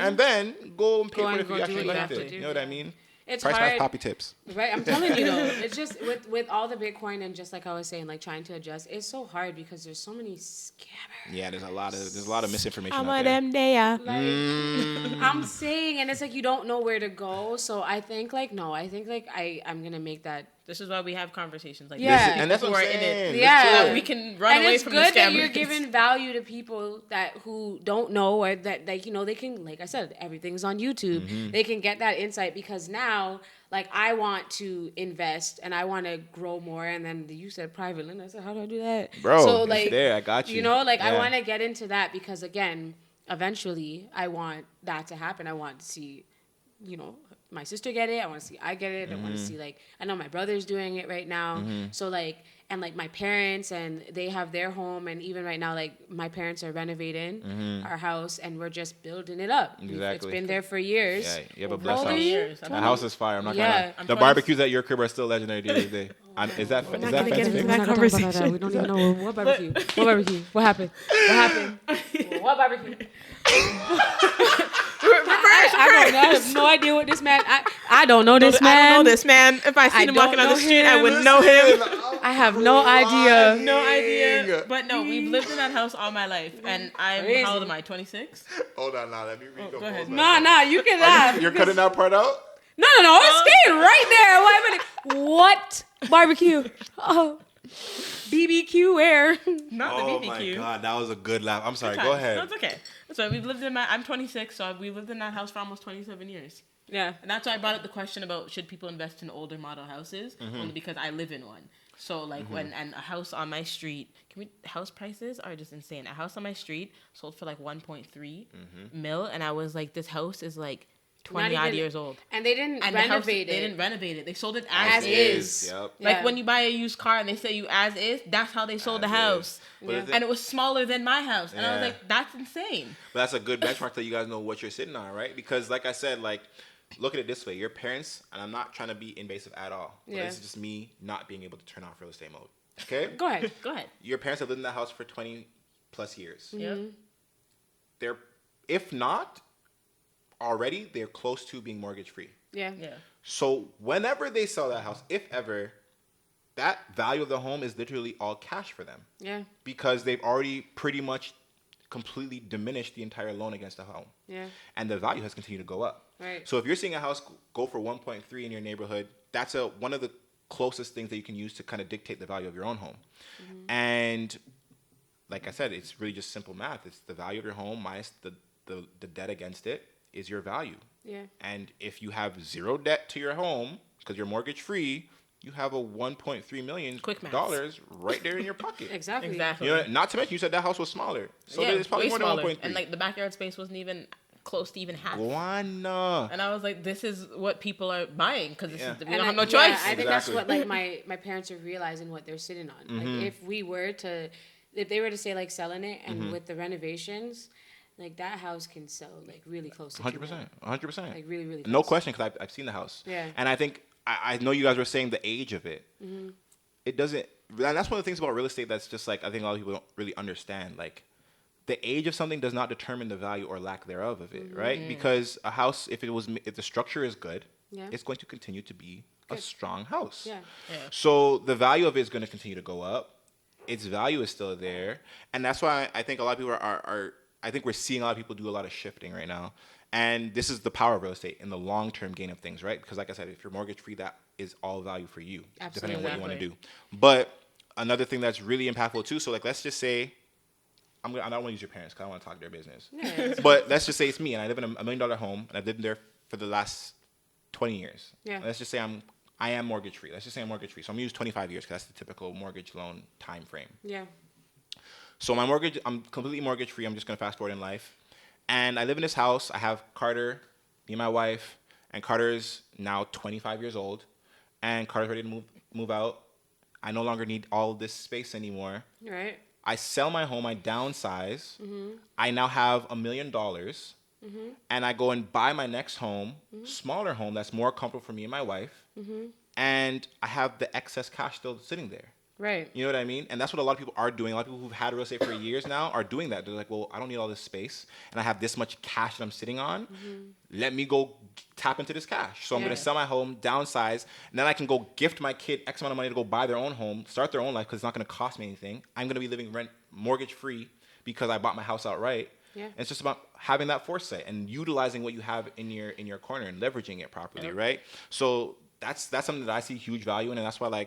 and then go and pay for it if you actually like it. You know what I mean? It's Price hard. Match Poppy tips. Right, I'm telling you though, it's just with all the Bitcoin and just like I was saying, like trying to adjust, it's so hard because there's so many scammers. Yeah, there's a lot of misinformation Some out of there. them there. Like I'm saying, and it's like you don't know where to go. So I think like I'm gonna make that. This is why we have conversations like Yeah. this. And that's what I'm Who are in it. saying. Yeah. So we can run And away it's from good the that scammers. you're giving value to people who don't know, or that like they can, like I said, everything's on YouTube. Mm-hmm. They can get that insight because now like I want to invest and I want to grow more. And then you said private lender. I said, how do I do that, Bro, So it's like there. I got you. You know, like I Yeah. want to get into that because again, eventually I want that to happen. I want to see, my sister get it. I want to see I get it. I want to see like I know my brother's doing it right now. So like and like my parents and they have their home, and even right now like my parents are renovating our house and we're just building it up. It's Exactly. been there for years. Yeah, you have a Over blessed house. 20 years. The house is fire. I'm not Yeah. gonna lie. The barbecues at your crib are still legendary to this day. Is that not fence gonna get into fixed? that conversation. We don't even know what barbecue. What barbecue? What happened? What barbecue? I have no idea what this man. I don't know this man. I don't know this man. If I seen him walking on the street, I would know him. I have no idea. No idea. But no, we've lived in that house all my life. And Crazy. how old am I? 26? Hold on, now let me read the go ahead. Nah, you can laugh. You're cutting that part out? No, it's staying right there. Wait a minute. What barbecue? Oh, BBQ where? Not the Oh BBQ. my god, that was a good laugh. I'm sorry. Okay. Go ahead. No, it's okay. So we've lived in I'm 26, so we lived in that house for almost 27 years. Yeah. And that's why I brought up the question about should people invest in older model houses, only because I live in one. So like and a house on my street, house prices are just insane. A house on my street sold for like 1.3 mil, and I was like, this house is like 20 odd years old. And they didn't And renovate they didn't renovate it. They sold it As is. Yep. Like when you buy a used car and they say you as is, that's how they sold the As house. is. But Yeah. And it was smaller than my house. And I was Yeah. like, that's insane. But that's a good benchmark that you guys know what you're sitting on, right? Because like I said, like look at it this way: your parents, and I'm not trying to be invasive at all. But Yeah. this is just me not being able to turn off real estate mode. Okay. Go ahead. Go ahead. Your parents have lived in that house for 20 plus years. Yep. They're, if not already, they're close to being mortgage free. Yeah. Yeah. So whenever they sell that house, if ever, that value of the home is literally all cash for them. Yeah. Because they've already pretty much completely diminished the entire loan against the home. Yeah. And the value has continued to go up. Right. So if you're seeing a house go for 1.3 in your neighborhood, that's one of the closest things that you can use to kind of dictate the value of your own home. And like I said, it's really just simple math. It's the value of your home minus the debt against it is your value. Yeah. And if you have zero debt to your home because you're mortgage free, you have a 1.3 million Quick maths. dollars right there in your pocket. Exactly. Exactly. You know, not to mention you said that house was smaller, so yeah, it's probably way more smaller. than 1.3. And like the backyard space wasn't even close to even half. Guana. And I was like, this is what people are buying because Yeah. we don't have no choice. I think that's Exactly. what like my parents are realizing what they're sitting on. Like if they were to say like selling it and with the renovations, like that house can sell like really close to 100%. 200. 100%. Like really, really No close. question, because I've seen the house. Yeah. And I think, I know you guys were saying the age of it. It doesn't, and that's one of the things about real estate that's just like, I think a lot of people don't really understand. Like, the age of something does not determine the value or lack thereof of it, right? Because a house, if the structure is good, Yeah. it's going to continue to be a strong house. Yeah. So the value of it is going to continue to go up. Its value is still there. And that's why I think a lot of people I think we're seeing a lot of people do a lot of shifting right now. And this is the power of real estate in the long-term gain of things, right? Because like I said, if you're mortgage-free, that is all value for you, depending on what you want to do. But another thing that's really impactful too, so like let's just say, I don't want to use your parents because I don't want to talk their business. Yeah. But let's just say it's me and I live in $1 million home and I've lived there for the last 20 years. Yeah. Let's just say I am mortgage-free. Let's just say I'm mortgage-free. So I'm going to use 25 years because that's the typical mortgage loan time frame. Yeah. So I'm completely mortgage free. I'm just gonna fast forward in life, and I live in this house. I have Carter, me and my wife, and Carter's now 25 years old, and Carter's ready to move out. I no longer need all of this space anymore. Right. I sell my home. I downsize. I now have $1 million, and I go and buy my next home, smaller home that's more comfortable for me and my wife, and I have the excess cash still sitting there. Right. You know what I mean? And that's what a lot of people are doing. A lot of people who've had real estate for years now are doing that. They're like, well, I don't need all this space, and I have this much cash that I'm sitting on. Let me go tap into this cash. So I'm going to sell my home, downsize, and then I can go gift my kid X amount of money to go buy their own home, start their own life, because it's not going to cost me anything. I'm going to be living rent mortgage free because I bought my house outright. Yeah. And it's just about having that foresight and utilizing what you have in your corner and leveraging it properly, right? So that's something that I see huge value in, and that's why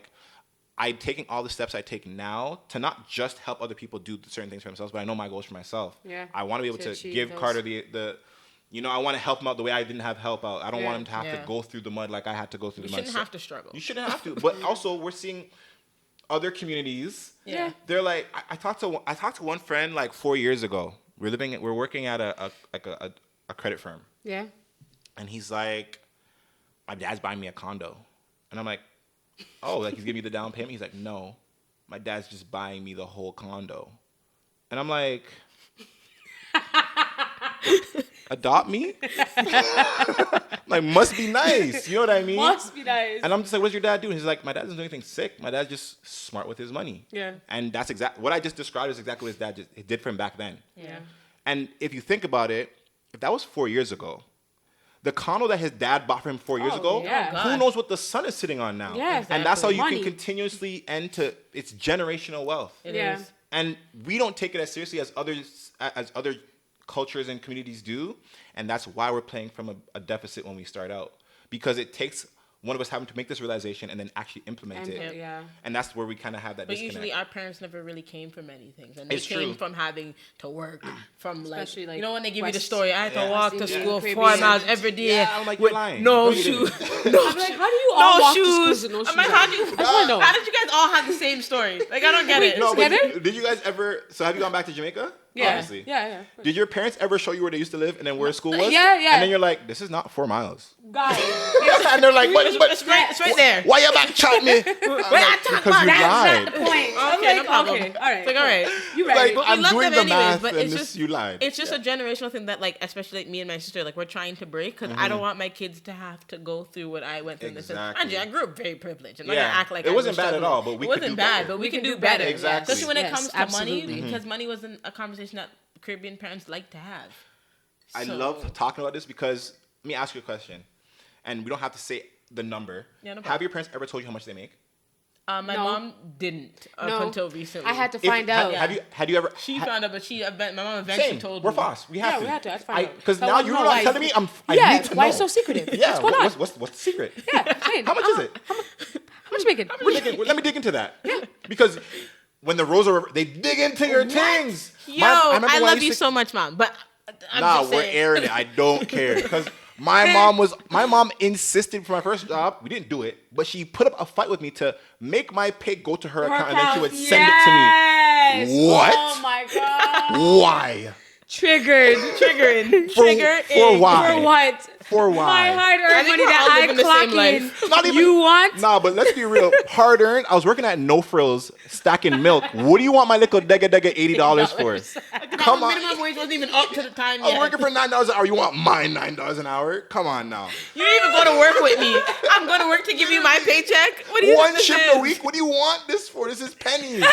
I'm taking all the steps I take now to not just help other people do certain things for themselves, but I know my goals for myself. Yeah. I want to be able to give those. Carter the I want to help him out the way I didn't have help out. I don't want him to have to go through the mud like I had to go through the mud. You shouldn't have to struggle. You shouldn't have to. But also, we're seeing other communities. Yeah. They're like, I talked to one friend like 4 years ago. We're working at a credit firm. Yeah. And he's like, my dad's buying me a condo, and I'm like, oh, like he's giving me the down payment? He's like, no, my dad's just buying me the whole condo. And I'm like, adopt me? Like, must be nice. You know what I mean? Must be nice. And I'm just like, what's your dad doing? He's like, my dad doesn't do anything sick. My dad's just smart with his money. Yeah. And that's exactly what I just described is exactly what his dad did for him back then. Yeah. And if you think about it, if that was 4 years ago, the condo that his dad bought for him 4 years ago, who knows what the son is sitting on now? Yeah, exactly. And that's how you can continuously it's generational wealth. It is. And we don't take it as seriously as other cultures and communities do. And that's why we're playing from a deficit when we start out. Because it takes one of us having to make this realization and then actually implement it. Yeah. And that's where we kind of have that disconnect. But usually our parents never really came from many things. And they came from having to work, from like, you know, when they give you the story, I had to walk to school 4 miles every day. Yeah, I'm like, you're lying. No shoes. I'm like, how do you all walk to school with no shoes? I'm like, how did you guys all have the same story? Like, I don't get it. No, but did you guys ever, so have you gone back to Jamaica? Yeah. Obviously. Yeah. Did your parents ever show you where they used to live and then where school was? Yeah. And then you're like, this is not 4 miles. Got it. And they're like, but it's right there. Why you back chat me? Because you lied. That's not the point. Okay, no problem. Okay, all right. It's like, all right. You're right. Like, I'm doing the math and this, you lied. It's just a generational thing that, like, especially like me and my sister, like, we're trying to break because I don't want my kids to have to go through what I went through. Exactly. I grew up very privileged. I'm not going to act like it wasn't bad at all, but we could do better. It wasn't bad, but we can do better. Exactly. Especially when it comes to money, because money wasn't a conversation that Caribbean parents like to have. I love talking about this because, let me ask you a question. And we don't have to say the number. Yeah, no problem. Have your parents ever told you how much they make? My mom didn't up until recently. I had to find out. Had you ever? She found out, but my mom eventually told me. We're fast. We have to. We had to. I find out. Because now you're not telling me. I need to know. Why is it so secretive? Yeah. What's the secret? Yeah. How much is it? How much making? Let me dig into that. Yeah. Because when the roles are, they dig into your things. Yo, I love you so much, Mom. But we're airing it. I don't care because my mom insisted for my first job. We didn't do it, but she put up a fight with me to make my pay go to her account, and then she would send it to me. What? Oh my god! Why? Triggered. For why? For what? For why? My hard-earned money that I clock in. Not even, you want? Nah, but let's be real. Hard-earned. I was working at No Frills, stacking milk. What do you want my little $80 for? Come on. Minimum wage wasn't even up to the time yet. I'm working for $9 an hour. You want my $9 an hour? Come on now. You didn't even go to work with me. I'm going to work to give you my paycheck. What do you One shift a week? What do you want this for? This is pennies.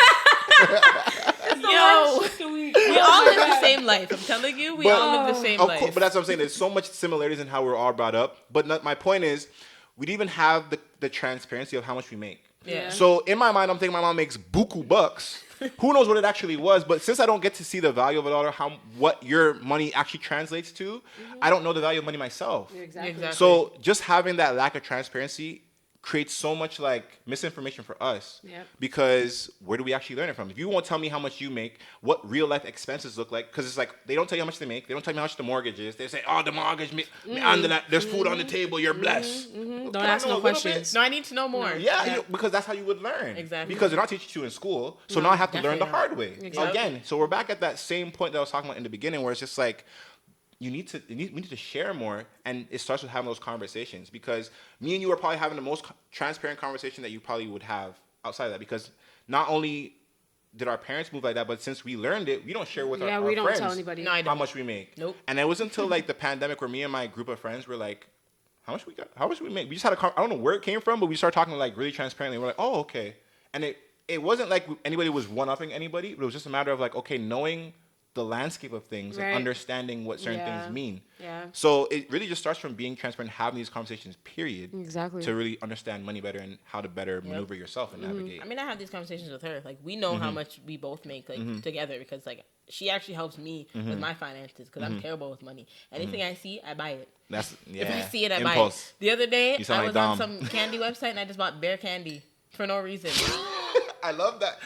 Yo, we all live the same life. I'm telling you, we all live the same life. But that's what I'm saying. There's so much similarities in how we're all brought up. But my point is, we didn't even have the transparency of how much we make. Yeah. So in my mind, I'm thinking my mom makes buku bucks. Who knows what it actually was? But since I don't get to see the value of it all or what your money actually translates to, I don't know the value of money myself. Exactly. So just having that lack of transparency creates so much like misinformation for us. Yep. Because where do we actually learn it from? If you won't tell me how much you make, what real life expenses look like, because it's like they don't tell you how much they make, they don't tell me how much the mortgage is. They say, oh, the mortgage, there's food on the table, you're blessed. Don't ask no questions. No, I need to know more. Yeah, because that's how you would learn. Exactly. Because they're not teaching you in school, so now I have to learn the hard way. Exactly. Again, so we're back at that same point that I was talking about in the beginning, where it's just like, we need to share more, and it starts with having those conversations, because me and you are probably having the most transparent conversation that you probably would have outside of that, because not only did our parents move like that, but since we learned it, we don't share with our friends. Tell anybody how much we make. Nope. And it wasn't until like the pandemic where me and my group of friends were like, how much we got? How much we make? We just had I don't know where it came from, but we started talking like really transparently. We're like, oh, okay. And it wasn't like anybody was one-upping anybody, but it was just a matter of like, okay, knowing the landscape of things and understanding what certain things mean. Yeah. So it really just starts from being transparent, having these conversations, period. Exactly. To really understand money better and how to better maneuver yourself and navigate. I mean, I have these conversations with her. Like, we know how much we both make, like, together, because, like, she actually helps me with my finances, because I'm terrible with money. Anything I see, I buy it. That's, If I see it, I Impulse. buy it. The other day, You sound I like was on Dom. some candy website, and I just bought bear candy for no reason. I love that.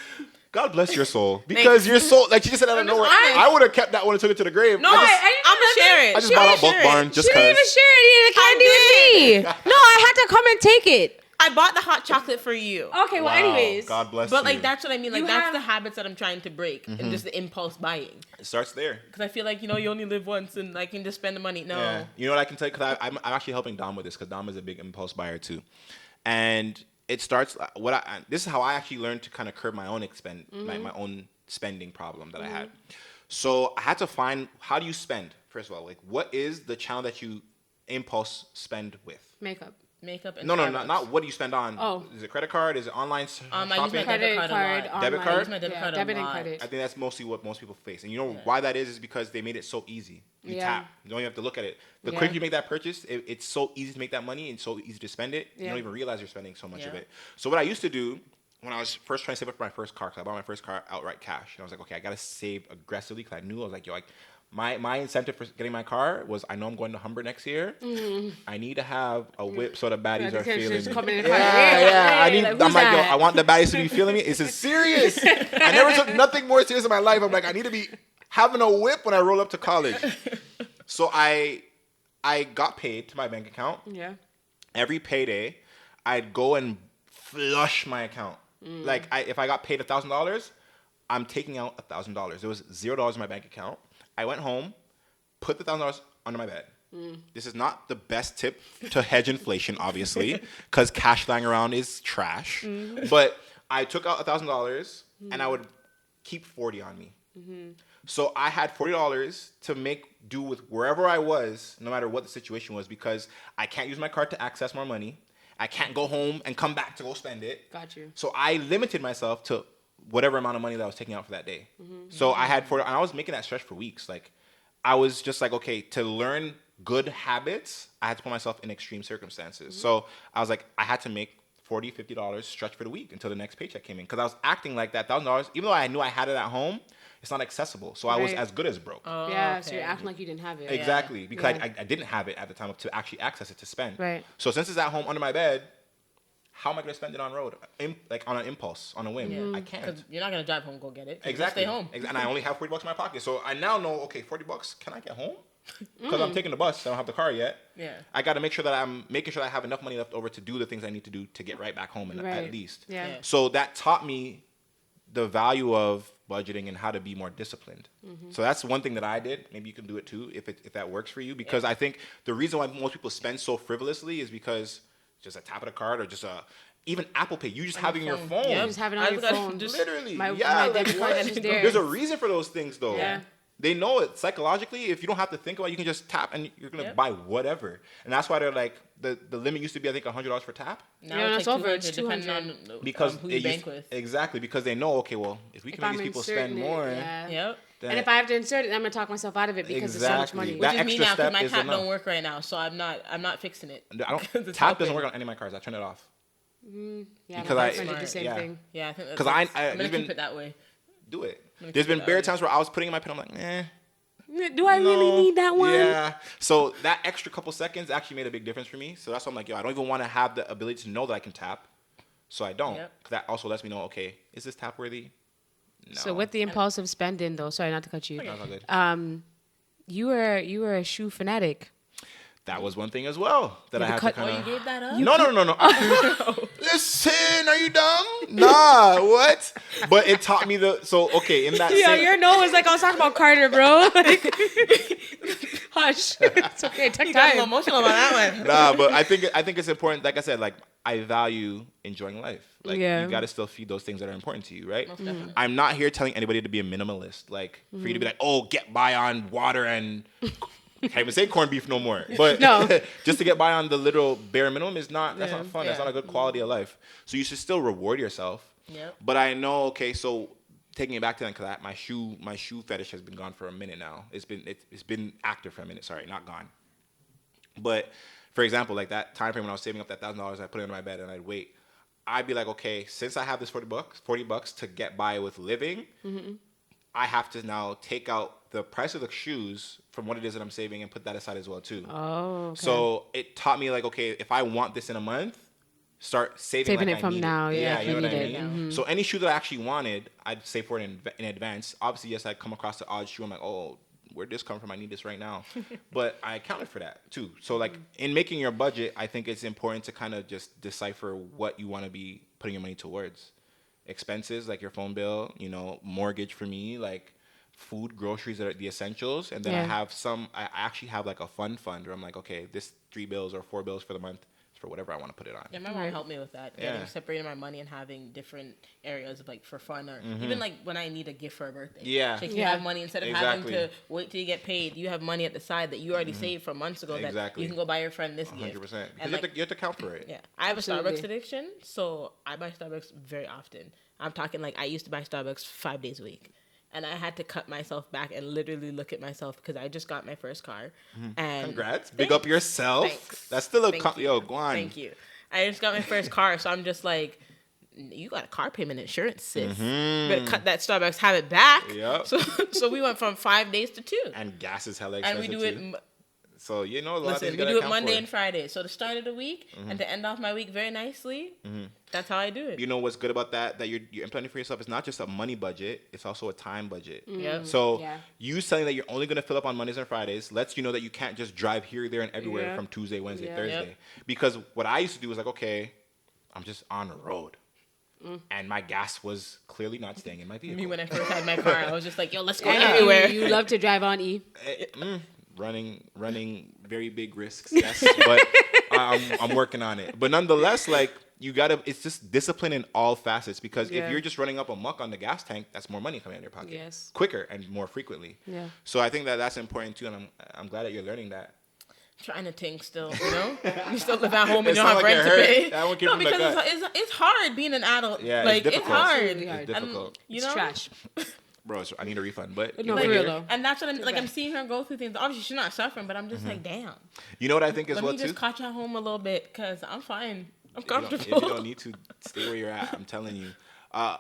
God bless your soul. Because your soul, like she just said out of nowhere, honest. I would have kept that one and took it to the grave. No, I'm gonna share it. I just bought out Bulk Barn just She didn't even because. share any of the candy with me. No, I had to come and take it. I bought the hot chocolate for you. Okay, well, anyways. God bless But, you. like, that's what I mean. Like, You that's have- the habits that I'm trying to break, and just the impulse buying. It starts there. Because I feel like, you know, you only live once, and I can just spend the money. No. Yeah. You know what I can tell you? Because I'm actually helping Dom with this, because Dom is a big impulse buyer too. And it starts, this is how I actually learned to kind of curb my own my own spending problem that I had. So I had to find, how do you spend? First of all, like, what is the channel that you impulse spend with? Makeup. Makeup and No, Starbucks. not what do you spend on? Oh. Is it credit card? Is it online I use my shopping? debit card a lot. Debit online. card? I use my debit card a debit and lot. credit. I think that's mostly what most people face. And you know why that is because they made it so easy. You tap. You don't even have to look at it. The quicker you make that purchase, it's so easy to make that money and so easy to spend it. You don't even realize you're spending so much of it. So what I used to do when I was first trying to save up for my first car, because I bought my first car outright cash. And I was like, okay, I got to save aggressively, because I knew, I was like, yo, my incentive for getting my car was, I know I'm going to Humber next year. I need to have a whip so the baddies are feeling me. I want the baddies to be feeling me. This is serious. I never took nothing more serious in my life. I'm like, I need to be having a whip when I roll up to college. So I got paid to my bank account. Yeah. Every payday, I'd go and flush my account. Like, if I got paid $1,000, I'm taking out $1,000. There was $0 in my bank account. I went home, put the $1,000 under my bed. This is not the best tip to hedge inflation, obviously, because cash lying around is trash. But I took out $1,000 and I would keep $40 on me. So I had $40 to make do with wherever I was, no matter what the situation was, because I can't use my card to access more money. I can't go home and come back to go spend it. Got you. So I limited myself to whatever amount of money that I was taking out for that day. So I had $40, and I was making that stretch for weeks. Like, I was just like, okay, to learn good habits, I had to put myself in extreme circumstances. So I was like, I had to make $40, $50 stretch for the week until the next paycheck came in. Because I was acting like that $1,000, even though I knew I had it at home, it's not accessible. So I was as good as broke. Yeah, so you're acting like you didn't have it. Exactly, because I didn't have it at the time to actually access it to spend. Right. So since it's at home under my bed, how am I going to spend it on road? Like on an impulse, on a whim. I can't. Because you're not going to drive home and go get it. Exactly. Stay home. And I only have $40 in my pocket. So I now know, okay, $40, can I get home? Because I'm taking the bus. I don't have the car yet. Yeah. I got to make sure that I'm making sure that I have enough money left over to do the things I need to do to get right back home at least. Yeah. So that taught me the value of budgeting and how to be more disciplined. So that's one thing that I did. Maybe you can do it too if that works for you. Because I think the reason why most people spend so frivolously is because just a tap of the card or just even Apple Pay. You just having your phone. You just have it on your phone. Literally. My like, debit card is just there. There's a reason for those things though. Yeah. They know it psychologically. If you don't have to think about it, you can just tap and you're going to buy whatever. And that's why they're like, the limit used to be, I think, $100 for tap. Now it's like over. It's 200, depending on Because who you bank with. Exactly, because they know, okay, well, if we can make these people spend more. Yep. And if I have to insert it, I'm gonna talk myself out of it because there's so much money. That Which is me extra now, step because my is tap enough. don't work right now, so I'm not fixing it. Tap doesn't work on any of my cards. I turn it off. Yeah, Because my friend did the same thing. Yeah, I think that's 'Cause I I'm gonna even- keep it that way. Do it. There's been bare times where I was putting in my pen, I'm like, Do I really need that one? Yeah. So that extra couple seconds actually made a big difference for me. So that's why I'm like, yo, I don't even want to have the ability to know that I can tap. So I don't. Because that also lets me know, okay, is this tap worthy? No. So with the impulsive spending, though, sorry not to cut you. That's all good. You were a shoe fanatic. That was one thing as well that I had to kind Oh, of. you gave that up? No. Listen, are you dumb? Nah, what? But it taught me in that Yeah, same. your no was like I was talking about Carter, bro. Like, hush. It's okay. Take You got a time. little emotional about that one. Nah, but I think it's important. Like I said, like I value enjoying life. Like Yeah. you got to still feed those things that are important to you, right? I'm not here telling anybody to be a minimalist. Like for you to be like, oh, get by on water and can't even say corned beef no more. But No. just to get by on the little bare minimum is not. That's not fun. Yeah. That's not a good quality of life. So you should still reward yourself. Yep. But I know. Okay, so taking it back to that, because my shoe fetish has been gone for a minute now. It's been active for a minute. Sorry, not gone. But for example, like that time frame when I was saving up that $1,000, I put it under my bed and I'd wait. I'd be like, okay, since I have this $40 to get by with living, I have to now take out the price of the shoes from what it is that I'm saving and put that aside as well too. Oh, okay. So it taught me like, okay, if I want this in a month, start saving Saving like it I from need now, it. yeah, You know if what you I need it. mean? So any shoe that I actually wanted, I'd save for it in advance. Obviously, yes, I'd come across the odd shoe. I'm like, oh, where'd this come from? I need this right now. But I accounted for that too. So like in making your budget, I think it's important to kind of just decipher what you want to be putting your money towards. Expenses like your phone bill, mortgage for me, like food, groceries are the essentials. And then I actually have like a fund where I'm like, okay, this 3 bills or 4 bills for the month is for whatever I want to put it on. Yeah, my mom helped me with that. Yeah. Separating my money and having different areas of like for fun or even like when I need a gift for a birthday. Yeah. Like you have money instead of Exactly. having to wait till you get paid. You have money at the side that you already saved from months ago that you can go buy your friend this 100%. gift. Because And you have to account for it. Yeah, I have a Absolutely. Starbucks addiction, so I buy Starbucks very often. I'm talking like I used to buy Starbucks 5 days a week. And I had to cut myself back and literally look at myself because I just got my first car. And Congrats. Big up yourself. Thanks. That's still Yo, go on. Thank you. I just got my first car, so I'm just like, you got a car payment insurance, sis. You better cut that Starbucks habit back. Yep. So we went from 5 days to 2. And gas is hella And expensive we do it. too. So a lot of Listen, things we you gotta do it account Monday for. and Friday. So to start of the week and to end off my week very nicely, that's how I do it. You know what's good about that you're implementing for yourself? It's not just a money budget, it's also a time budget. Yep. So Yeah. you saying that you're only going to fill up on Mondays and Fridays lets you know that you can't just drive here, there, and everywhere Yeah. from Tuesday, Wednesday, Yeah. Thursday. Yep. Because what I used to do was like, okay, I'm just on the road. And my gas was clearly not staying in my vehicle. Me when I first had my car, I was just like, yo, let's go And everywhere. you love to drive on E. running very big risks, yes, but I'm working on it. But nonetheless, like it's just discipline in all facets because Yeah. if you're just running up a muck on the gas tank, that's more money coming out of your pocket, Yes. quicker and more frequently. Yeah. So I think that's important too, and I'm glad that you're learning that. Trying to think still, you still live at home and It's you don't not have like rent it to hurt. pay. That one came No, from the because gut. it's hard being an adult. Yeah, it's like it's difficult. hard. It's really hard. It's difficult. You It's know? trash. Bro, I need a refund, but No, right for real here. though. And that's what I'm seeing her go through things. Obviously, she's not suffering, but I'm just like, damn. You know what I think as Let well me too? just catch you at home a little bit because I'm fine. I'm If you comfortable. don't need to, stay where you're at. I'm telling you.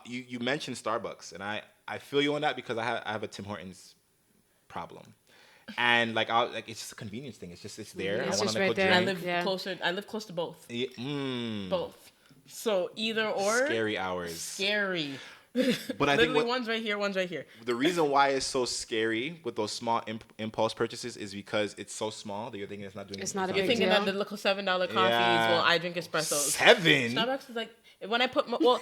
You mentioned Starbucks, and I feel you on that because I have a Tim Hortons problem, and it's just a convenience thing. It's there. It's I want just a right quick there. I drink. live closer. I live close to both. Yeah, Both. So either or. Scary hours. Scary. But I think Literally, one's right here, one's right here. the reason why it's so scary with those small impulse purchases is because it's so small that you're thinking it's not doing. It's not a You're big thinking deal. that the little $7 coffees. Yeah. Well, I drink espressos. 7. Starbucks is like when I put well.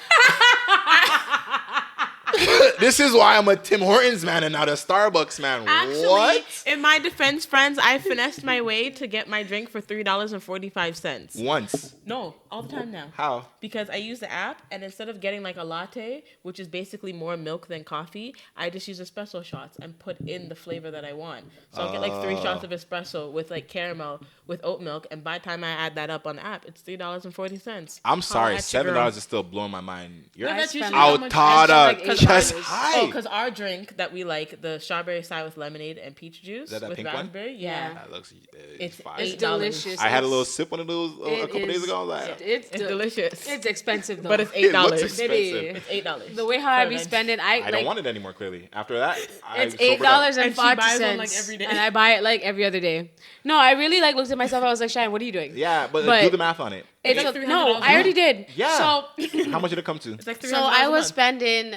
This is why I'm a Tim Hortons man and not a Starbucks man. Actually, What? in my defense, friends, I finessed my way to get my drink for $3.45. Once. No, all the time now. How? Because I use the app, and instead of getting like a latte, which is basically more milk than coffee, I just use espresso shots and put in the flavor that I want. So I'll get like 3 shots of espresso with like caramel with oat milk, and by the time I add that up on the app, it's $3.40. I'm sorry, at your $7 girl. is still blowing my mind. You're I That's spend funny. how much- outada, like chest $8. high. Oh, because our drink that we like, the strawberry side with lemonade and peach juice that with pink one? raspberry, Yeah. That looks It's fire. It's $8. delicious. I had a little It's- sip one of those a couple days ago. I was like, It's It's delicious. It's expensive though. But it's It looks $8. expensive. Baby. It's $8. The way how I For be lunch. spending, I don't want it anymore. Clearly, after that, it's I sobered up. $8 and And she buys 40 one, like, cents, every day. and I buy it like every other day. No, I really looked at myself. I was like, Shine, what are you doing? Yeah, but But- do the math on it. It's It's like no, $300 I already did. Yeah. So How much did it come to? It's like $300 So I a was month. spending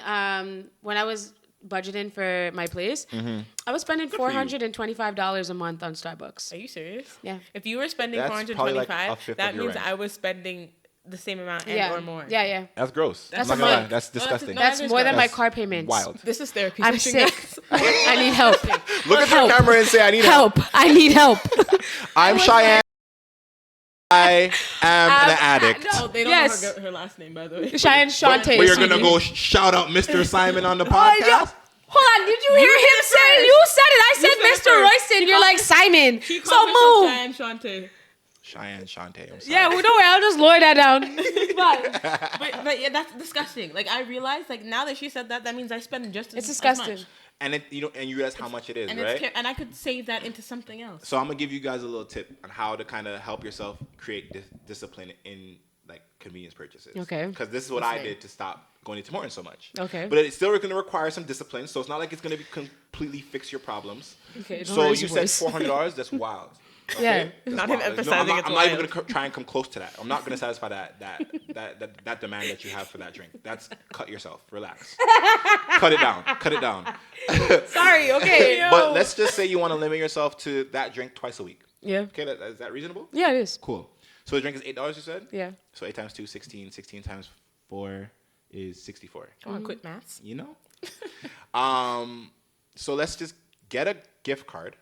when I was budgeting for my place. I was spending for you. $425 a month on Starbucks. Are you serious? Yeah. If you were spending That's probably like 425, a fifth that of your means rent. I was spending the same amount and Yeah. or more. Yeah. That's gross. That's I'm not a gonna lie. month. That's No, that's- disgusting. no, That's That's more than my That's car payments. wild. This is therapy. I'm session, sick. guys. I need help. Look at Help. the camera and say, "I need help." I need help. I'm Cheyenne. I am an addict. Oh, they don't Yes. know her last name, by the way. Cheyenne Shantae. We're gonna go shout out Mr. Simon on the Oh, podcast. yo. Hold on, did you hear him say? You said it. I said said it Mr. first. Royston. You're called like like Simon. She So calls herself move. Cheyenne Shantae. Cheyenne Shantae. I'm sorry. Yeah, well, don't worry. I'll just lower that down. But But yeah, that's disgusting. Like I realized, like now that she said that, that means I spend just it's as disgusting. much. And you realize how much it is, And right? and I could save that into something else. So I'm gonna give you guys a little tip on how to kind of help yourself create discipline in like convenience purchases. Okay. Because this is what I did to stop going into Morton so much. Okay. But it's still gonna require some discipline, so it's not like it's gonna be completely fix your problems. Okay. don't So raise you your said voice. $400. That's wild. Yeah. That's Not wild. him No, emphasizing it's I'm not even wild. gonna try and come close to that. I'm not gonna satisfy that demand that you have for that drink. That's cut yourself. Relax. Cut it down. Cut it down. Sorry. Okay. But let's just say you want to limit yourself to that drink twice a week. Yeah. Okay, is that reasonable? Yeah, it is. Cool. So the drink is $8, you said? Yeah. So 8 times 2, 16. 16 times 4 is 64. I want to quit maths. You know? So let's just get a gift card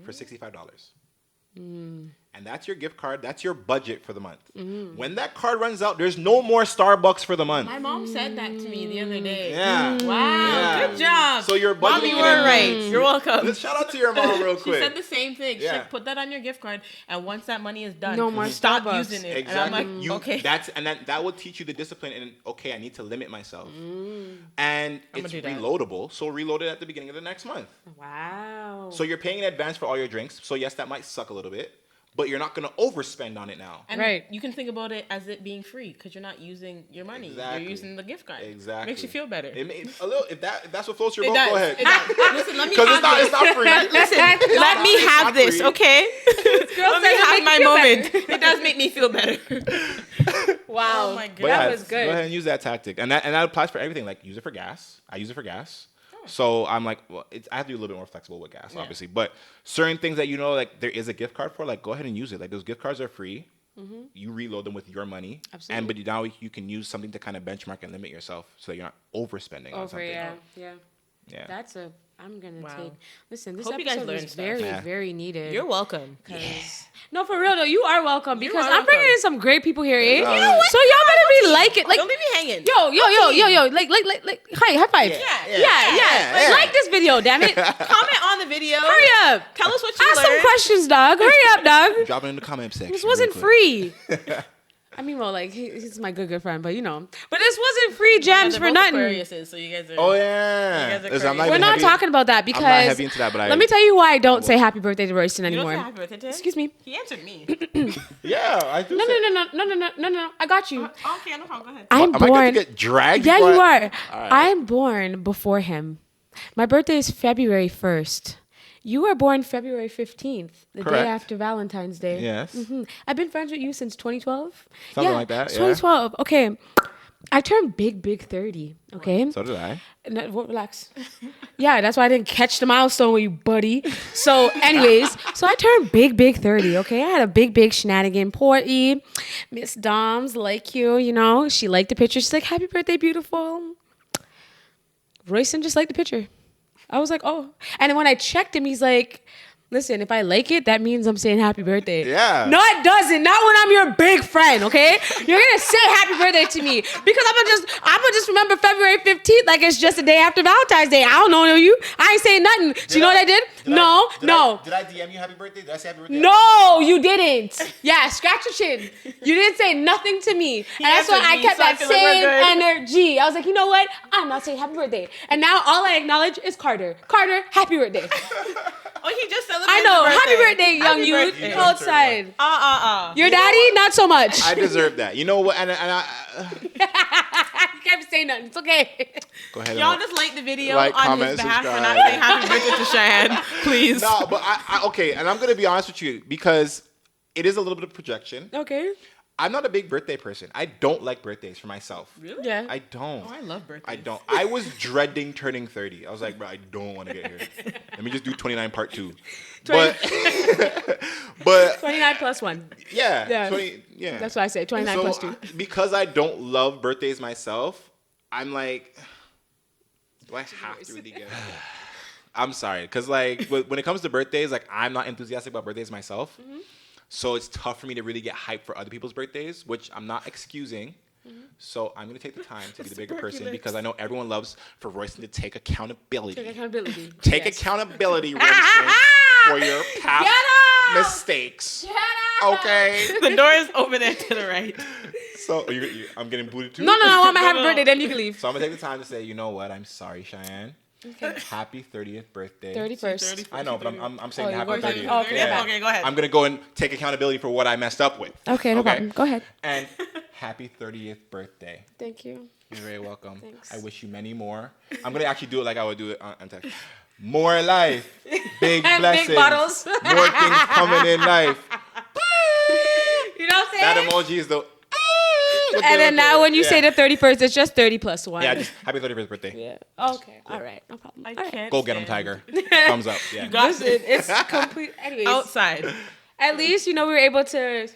for $65. And that's your gift card. That's your budget for the month. When that card runs out, there's no more Starbucks for the month. My mom said that to me the other day. Yeah. Wow. Yeah. Good job. So your budget. Mom, you were right. You're welcome. Let's shout out to your mom real She quick. said the same thing. She's Yeah. like, put that on your gift card, and once that money is done, No more stop Starbucks. using it. Exactly. And I'm like, okay. That will teach you the discipline and okay, I need to limit myself. And it's do that. reloadable, so reload it at the beginning of the next month. Wow. So you're paying in advance for all your drinks. So yes, that might suck a little bit, but you're not gonna overspend on it now. And Right. you can think about it as it being free because you're not using your money. Exactly. You're using the gift card. Exactly. Makes you feel better. A little. If that's what floats your It boat, does. go ahead. It does. Listen, let me Because have it's not free. Listen, let me it's have not this, free. okay? Let me said it have make my you feel moment. It does make me feel better. Wow. Oh my But god. yeah, was good. Go ahead and use that tactic, and that applies for everything. Like use it for gas. I use it for gas. So I'm like, well, I have to be a little bit more flexible with gas, obviously. But certain things that like there is a gift card for, like go ahead and use it. Like those gift cards are free. You reload them with your money. Absolutely. But now you can use something to kind of benchmark and limit yourself, so that you're not overspending on Over, something. yeah. Yeah. That's I'm gonna Wow. take. Listen, this Hope you guys episode learned is stuff. very, Yeah. very needed. You're welcome. No, for real though, you are welcome You because are I'm bringing welcome. in some great people here, eh? You know what? So y'all better be like it, like Don't leave me hanging. yo, like, high five. Yeah. Like this video, damn it. Comment on the video. Hurry up. Tell us what you Ask some learned. questions, dog. Hurry up, dog. Drop it in the comment section. This real wasn't quick. free. I mean, well, like he's my good friend, but you know. But this wasn't free gems They're for both nothing. Aquariuses, so you guys are. Oh yeah. You guys are Listen, I'm crazy. not We're even not heavy- talking about that because I'm not heavy into that, but let me tell you why I don't say happy birthday to Royston You don't anymore. say happy birthday to him? Excuse me. He answered me. Yeah, I do. No, say- no. I got you. Okay, no problem. Go ahead. I'm Am I going born. to get dragged? Yeah, before you I- are. All right. I'm born before him. My birthday is February 1st. You were born February 15th, the Correct. day after Valentine's Day. Yes. I've been friends with you since 2012. Something like that, yeah. 2012. Okay. I turned big 30. Okay. So did I. No, relax. Yeah, that's why I didn't catch the milestone with you, buddy. So, anyways, so I turned big 30. Okay, I had a big shenanigan party. Miss Dom's like you know, she liked the picture. She's like, "Happy birthday, beautiful." Royston just liked the picture. I was like, "Oh," and then when I checked him, he's like, "Listen, if I like it, that means I'm saying happy birthday." Yeah. No, it doesn't. Not when I'm your big friend, okay? You're gonna say happy birthday to me because I'm gonna just remember February 15th like it's just the day after Valentine's Day. I don't know you. I ain't saying nothing. Do you know what I did? No. Did I DM you happy birthday? Did I say happy birthday? No, you didn't. Yeah, scratch your chin. You didn't say nothing to me. And that's why answered I me, kept so I that feel like we're same good. energy. I was like, you know what? I'm not saying happy birthday. And now all I acknowledge is Carter. Carter, happy birthday. Oh, he just celebrated. I know. his Happy birthday, young Happy youth. birthday. Go outside. Your daddy, not so much. I deserve that. You know what? And I You can't say nothing. It's okay. go ahead. Y'all and just like the video Like, on comment, his behalf for subscribe. not saying happy birthday to Cheyenne, please. No, but I okay, and I'm gonna be honest with you because it is a little bit of projection. Okay. I'm not a big birthday person. I don't like birthdays for myself. Really? Yeah. I don't. Oh, I love birthdays. I don't. I was dreading turning 30. I was like, bro, I don't want to get here. Let me just do 29 part 2. But 29 plus 1. yeah, Yeah. 20, yeah. That's what I say. 29 plus 2. Because I don't love birthdays myself, I'm like, do I have to really get it? I'm sorry, because like when it comes to birthdays, like I'm not enthusiastic about birthdays myself. So it's tough for me to really get hyped for other people's birthdays, which I'm not excusing. So I'm going to take the time to be the bigger person because I know everyone loves for Royston to take accountability. Take accountability. Take Yes. accountability, Royston. for your past Get up! mistakes. Get up! Okay. The door is over there to the right. So I'm getting booted too? No, I want my happy birthday, then you can leave. So I'm going to take the time to say, you know what? I'm sorry, Cheyenne. Okay. Happy 30th birthday. 31st. I know, but I'm saying happy you're 30th. Oh, okay. Yeah. Okay, go ahead. I'm going to go and take accountability for what I messed up with. Okay, no problem. Go ahead. And happy 30th birthday. Thank you. You're very welcome. Thanks. I wish you many more. I'm going to actually do it like I would do it on text. More life. Big blessings. Big bottles. More things coming in life. You know what I'm That saying? emoji is the... And then now when you say the 31st, it's just 30 plus 1. Yeah, just happy 31st birthday. Yeah. Okay. All right. No problem. I All right. can't. Go get him, Tiger. Thumbs up. Yeah. Listen, it's complete. Anyways, Outside. at least, we were able to,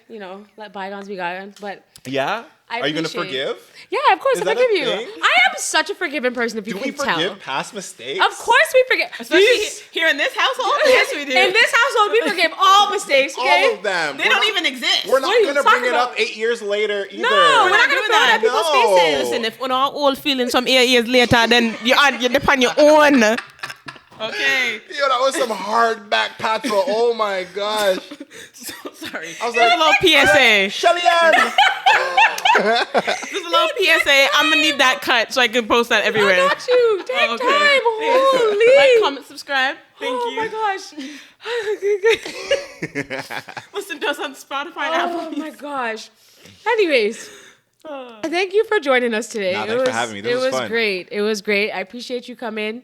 let bygones be bygones. But Yeah? I Are you going to appreciate- forgive? yeah, of course, Is I that a forgive you. thing? I am such a forgiving person, if you Do we can tell. forgive past mistakes? Of course we forgive. Especially These- here in this household. Yes, we do. In this household, we forgive all mistakes, okay? All of them. They don't even exist. We're not What are you going to talking bring it up about? 8 years later either. No, we're not going to doing throw it that. at people's No. faces. Listen, if we're all old feelings from 8 years later, then you're depend your own. Okay. Yo, that was some hard back patrol. Oh my gosh. So sorry. I was Just a little PSA. Shelly Ann. Just a little PSA. I'm gonna need that cut so I can post that everywhere. I got you. Take Okay. time. Holy. Like, comment, subscribe. Thank oh you. my gosh. Listen to us on Spotify and Apple. Oh my gosh. Anyways, thank you for joining us today. Nah, thanks for having me. This was fun. Great. It was great. I appreciate you coming.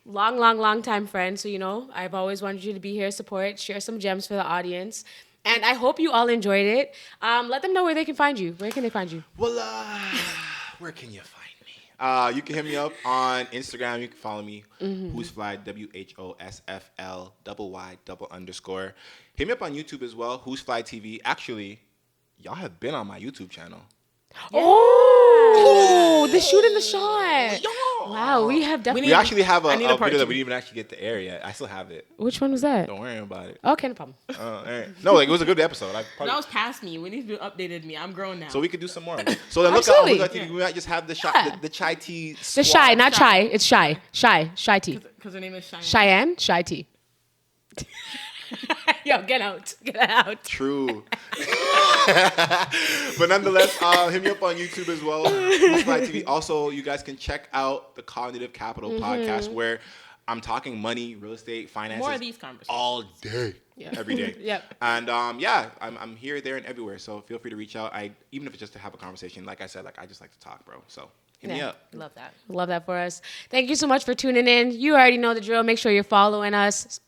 Long time friend. So, I've always wanted you to be here, support, share some gems for the audience. And I hope you all enjoyed it. Let them know where they can find you. Where can they find you? Well, where can you find me? You can hit me up on Instagram. You can follow me. Who's Fly? WHOSFL _. Hit me up on YouTube as well. Who's Fly TV. Actually, y'all have been on my YouTube channel. Oh, the shoot and the shot. Yo. Wow, we have definitely. We actually have a I need a part video that two. we didn't even actually get to air yet. I still have it. Which one was that? Don't worry about it. Okay, no problem. All right. No, like it was a good episode. That was past me. We need to updated me. I'm grown now. So we could do some more. So then look out. Absolutely. Look out, we might just have the Yeah. the CheyTea. The shy, not shy. It's shy. Shy tea. Because her name is Cheyenne. Cheyenne, shy tea. Yo, get out. Get out. True. But nonetheless, hit me up on YouTube as well. Who's Fly TV. Also, you guys can check out the Cognitive Capital podcast where I'm talking money, real estate, finances. More of these conversations. all day, every day. Yep. And I'm here, there, and everywhere. So feel free to reach out. Even if it's just to have a conversation. Like I said, I just like to talk, bro. So hit me Yeah. up. Love that. Love that for us. Thank you so much for tuning in. You already know the drill. Make sure you're following us.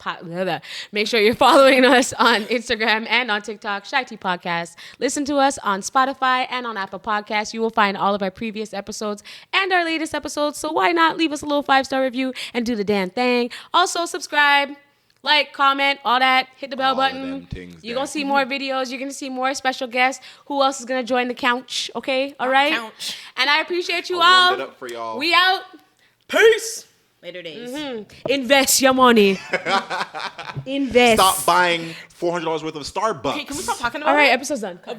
Make sure you're following us on Instagram and on TikTok, CheyTea Podcast. Listen to us on Spotify and on Apple Podcasts. You will find all of our previous episodes and our latest episodes. So why not leave us a little 5-star review and do the damn thing. Also, subscribe, like, comment, all that. Hit the bell All of button. them things You're there. going to see more videos. You're going to see more special guests. Who else is going to join the couch? Okay? All right? Couch. And I appreciate you I'll all. warm it up for y'all. We out. Peace. Later days. Invest your money. Invest. Stop buying $400 worth of Starbucks. Hey, can we stop talking about All right, it? episode's done. Cut.